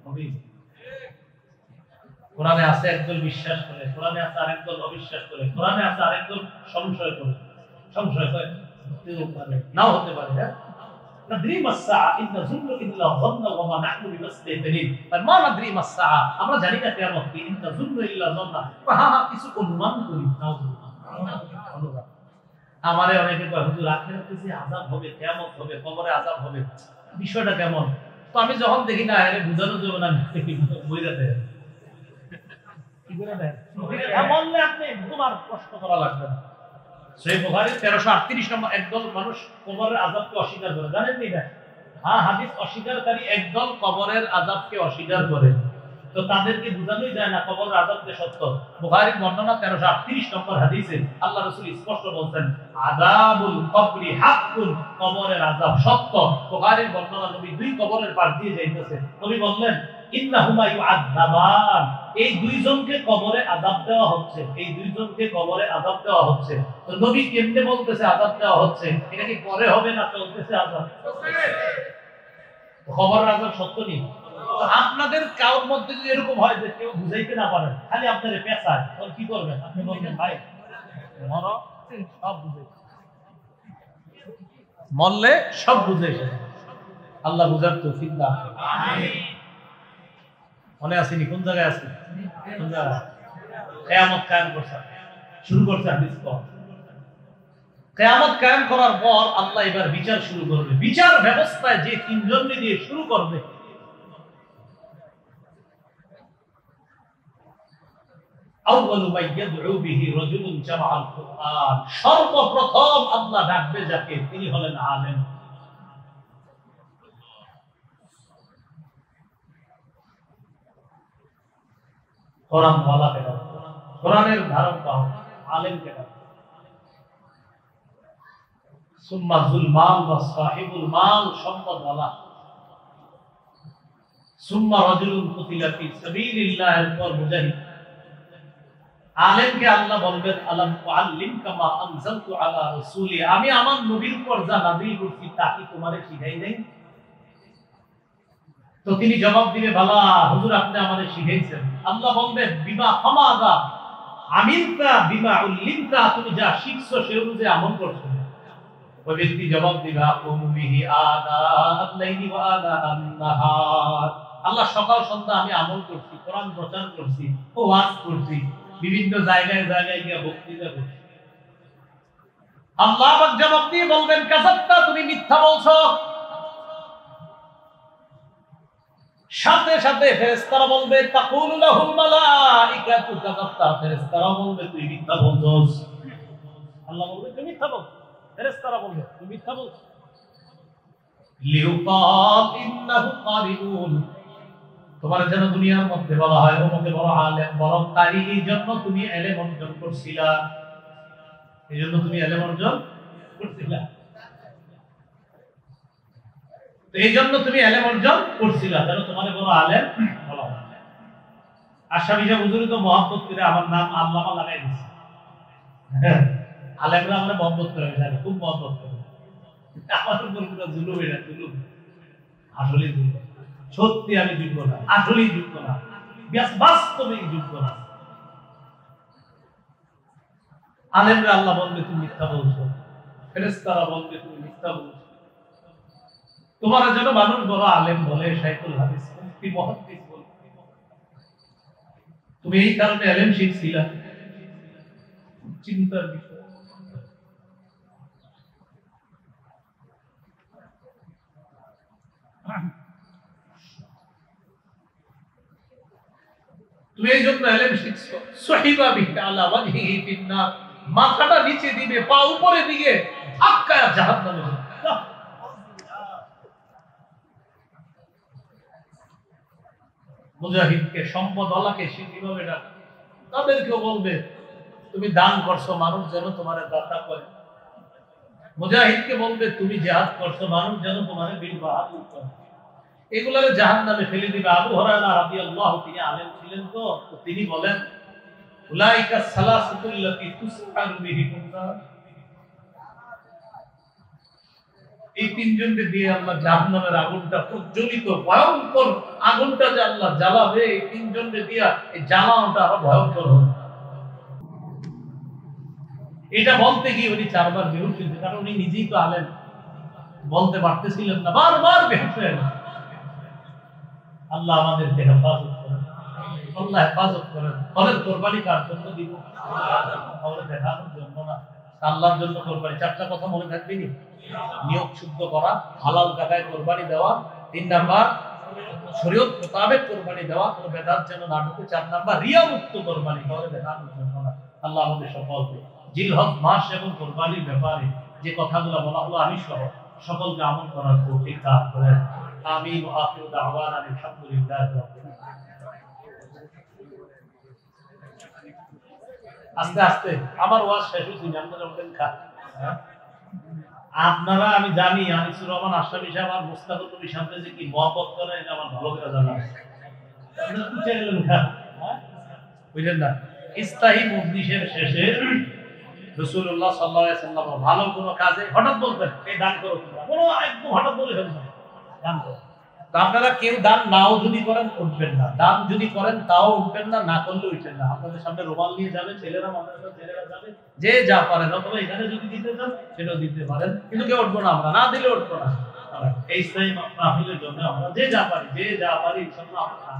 হবেই। কোরআনে আছে একদল বিশ্বাস করে, কোরআনে আছে আরেকদল অবিশ্বাস করে, কোরআনে আছে আরেকদল সংশয় করে। সংশয় করে হতেও পারে, নাও হতে পারে। হ্যাঁ, নাদ্রি মাসসা ইন্না যুন্নু ইল্লা যান্না ওয়া মা নাহনু বিমাসতাইতিরিন। আর মা নাদ্রি মাসসা, আমরা জানি না কিয়ামত কি। ইন্না যুন্নু ইল্লা যান্না, হ্যাঁ কিছু অনুমান করি। নাউযুবিল্লাহ। আমারে অনেকে কয়, হুজুর আখিরাতে যে আযাব হবে, কিয়ামত হবে, কবরে আযাব হবে, বিষয়টা কেমন? তো আমি যখন দেখি না, আরে বুঝানো যাবে না, বইরা দেয়। কি করে দেয়? বললে আপনি তোমার প্রশ্ন করা লাগবে না। সহিহ বুখারী 1338 নম্বর একদল মানুষ কবরের আযাবকে অস্বীকার করে, জানেন নি না? হ্যাঁ, হাদিস অস্বীকারী একদল কবরের আযাবকে অস্বীকার করে, তো তাদেরকে বোঝানোই যায় না কবরের আযাব যে সত্য। বুখারীর বর্ণনা 1338 নম্বর হাদিসে আল্লাহ রাসূল স্পষ্ট বলেন, আযাবুল কবরি হাক্কুন, কবরের আযাব সত্য। বুখারীর বর্ণনা, নবী দুই কবরের পাশ দিয়ে যাইতেছে, নবী বললেন ইন্নাহুমা ইউআযাবান, এই দুইজনকে কবরে আযাব দেওয়া হচ্ছে, এই দুইজনকে কবরে আযাব দেওয়া হচ্ছে। তো নবী কেমনে বলতেছে আযাব দেওয়া হচ্ছে? এটা কি পরে হবে না চলতেছে আযাব? কবরের আযাব সত্য নেই। আপনাদের কারোর মধ্যে যদি এরকম হয় যে কেউ বুঝাইতে না পারেন, খালি আপনাদের পেশায়, তখন কি করবেন? আপনি বলবেন ভাই মরো, সব বুঝে, মরলে সব বুঝে। আল্লাহ বুঝার তৌফিক দান করুন। আমিন। মনে আসেনি কোন জায়গায় আছে? কোন জায়গায়? কিয়ামত কায়েম করছে, শুরু করছে হাদিস পড়া। কিয়ামত কায়েম করার পর আল্লাহ এবার বিচার শুরু করবে। বিচার ব্যবস্থায় যে তিনজন দিয়ে শুরু করবে, আউয়ালু মা ইয়াদউ বিহি রাজুলুন জামাআল কুরআন, সর্বপ্রথম আল্লাহ ডাকবে যাকে, তিনি হলেন আলেম। কোরআন ওয়ালা কে ডাকবে, কোরআনের ধারক বাহক আলেমকে ডাকবে। সুম্মা যুল মাল ওয়া সাহিবুল মাল, সম্পদ ওয়ালা। সুম্মা রাজুলুন কুতিলা ফি সাবিলিল্লাহ, এরপর মুজাহিদ। আলেমকে আল্লাহ বলবেন আলাম উআল্লিমকা মা আনজালতু আলা রাসূলি, আমি আমার নবীর উপর যা নাযিল করছি তা কি তোমারে শিখাই নাই? তো তিনি জবাব দিবে, বালা হুজুর, আপনি আমাদের শিখাইছেন। আল্লাহ বলবেন বিমা ফামাযা আমিলতা বিমা উল্লিমতা, তুমি যা শিখছো সে অনুযায়ী আমল করছো। ওই ব্যক্তি জবাব দিবে আকুমু বিহি আনা আল-লাইলি ওয়া আনা আন-নাহার, আল্লাহ সকাল সন্ধ্যা আমি আমল করছি, কোরআন প্রচার করছি, ওয়াজ করছি, বিভিন্ন জায়গায় জায়গায় গিয়ে বক্তৃতা করছি। আল্লাহ পাক জবাব দিয়ে বলবেন কাযাবতা, তুমি মিথ্যা বলছো। সাথে সাথে ফেরেশতারা বলবে তাকুলু লাহুল মালাইকাতু কাযাবতা, ফেরেশতারা বলবে তুই মিথ্যা বলছস। আল্লাহ বলবে তুমি মিথ্যা বলছো, ফেরেশতারা বলবে তুমি মিথ্যা বলছো। লিউকাল ইন্নাহু কারিউন, তোমার যেন দুনিয়ার মধ্যে বলা হয় ওমকে বড় আলেম, বড় কারি, এই জন্য তুমি ইলম অর্জন করছিলা, এই জন্য তুমি ইলম অর্জন করছিলা, তো এই জন্য তুমি ইলম অর্জন করছিলা, যেন তোমার বড় আলেম বলা হয়। আশরাফি হুজুর তো মহব্বত করে আমার নাম আল্লামা লাগাই দিয়েছে। আলেমরা আমরা মহব্বত করে, খুব মহব্বত করে, আমার উপর পুরো জুলুম, এটা জুলুম, আসলে জুলুম। সত্যি আমি যোগ্য না, আসলেই যোগ্য না, বাস্তবিক যোগ্য না। আলেমরা আল্লাহ বলবে তুমি মিথ্যা বলছো, ফেরেশতারা বলবে তুমি মিথ্যা বলছো। তোমার যেন মানুষ বড় আলেম বলে, শাইখুল হাদিস, মুফতি, মুহাদ্দিস বলে, তুমি এই কারণে ইলম শিখছিলা, চিন্তার বিষয়। তুমি এই জন্য ইলম শিখছো। সহিবা বিহি আলা ওয়াজহিহি ফিন্নার, মাথাটা নিচে দিবে, পা উপরে দিকে, ধাক্কা জাহান্নামে যাবে। মুজাহিদকে, সম্পদ ওয়ালাকে সে কিভাবে ডাকে? তাদেরকেও বলবে তুমি দান করছো, মানুষ যেন তোমার দাতা করে। মুজাহিদকে বলবে তুমি জিহাদ করছো, মানুষ যেন তোমার বীর বাহাদুর করে। এগুলারে জাহান্নামে ফেলে দিবে। আবু হুরায়রা রাদিয়াল্লাহু, তিনি আলেম ছিলেন, তো তিনি বলেন উলাইকা সালাসাতুল লাতি তুসআরু বিহিম নার, এই তিনজনকে দিয়ে আল্লাহ জাহান্নামের আগুনটা, প্রজ্বলিত ভয়ঙ্কর আগুনটা যে আল্লাহ জ্বালাবে, এই তিনজনকে দিয়া এই জ্বালানোটা আরো ভয়ঙ্কর হবে। এটা বলতে গিয়ে উনি 4 বার বেহুশ হয়েছে, কারণ উনি নিজেই তো আলেম, বলতে পারতেছিলেন না, বারবার বেহুশ হয়ে গেছে। আল্লাহ আমাদেরকে হেফাজত করেন, আল্লাহ হেফাজত করেন। ফলের কোরবানি কার জন্য দিব? ফলে দেখানোর জন্য না, আল্লাহর জন্য কোরবানি। 4টা কথা মনে থাকবে নি? নিয়ত শুদ্ধ করা, হালাল জায়গায় কোরবানি দেওয়া, 3 নাম্বার শরীয়ত মোতাবেক কোরবানি দেওয়া, কোনো বেদাত যেন না ঢুকে, 4 নাম্বার রিয়া মুক্ত কোরবানি, ফলে দেখানোর জন্য না। আল্লাহ আমাদের সকলকে জিলহজ মাস এবং কোরবানির ব্যাপারে যে কথাগুলো বলা হলো আমি সহ সকলকে আমল করার তৌফিক দান করেন। আমিন ওয়া আখিরু দাওয়ানা আলহামদুলিল্লাহি রাব্বিল আলামিন। আস্তে আস্তে আমার ওয়াজ শেষ হয়েছে, আপনারা ওঠেন খা। আপনারা আমি জানি আনিসুর রহমান আশরাফি সাহেব আর মুস্তাফিজুর নবী সাহেব যে কি মহব্বত করে এটা আমার ভালো করে জানা আছে। আপনারা উঠে গেলেন খা, বুঝলেন না? ইস্তাহি মজলিসের শেষে রাসূলুল্লাহ সাল্লাল্লাহু আলাইহি ওয়াসাল্লাম ভালো কোনো কাজে হঠাৎ বলতেন এই দান করো, কোনো একদম হঠাৎ বলে ফেলবেন দান করো। তো আপনারা কেউ দান নাও যদি করেন উঠবেন না, দান যদি করেন তাও উঠবেন না, না করলে উঠবেন না। আপনাদের সামনে রুমাল নিয়ে যাবে, ছেলেরা মাদ্রাসার ছেলেরা যাবে, যে যা পারেন, অথবা এখানে যদি দিতে চান সেটাও দিতে পারেন, কিন্তু কেউ উঠবো না, আমরা না দিলে উঠবো না। এই ইসলামী মাহফিলের জন্য আমরা যে যা পারি ইনশাআল্লাহ আমরা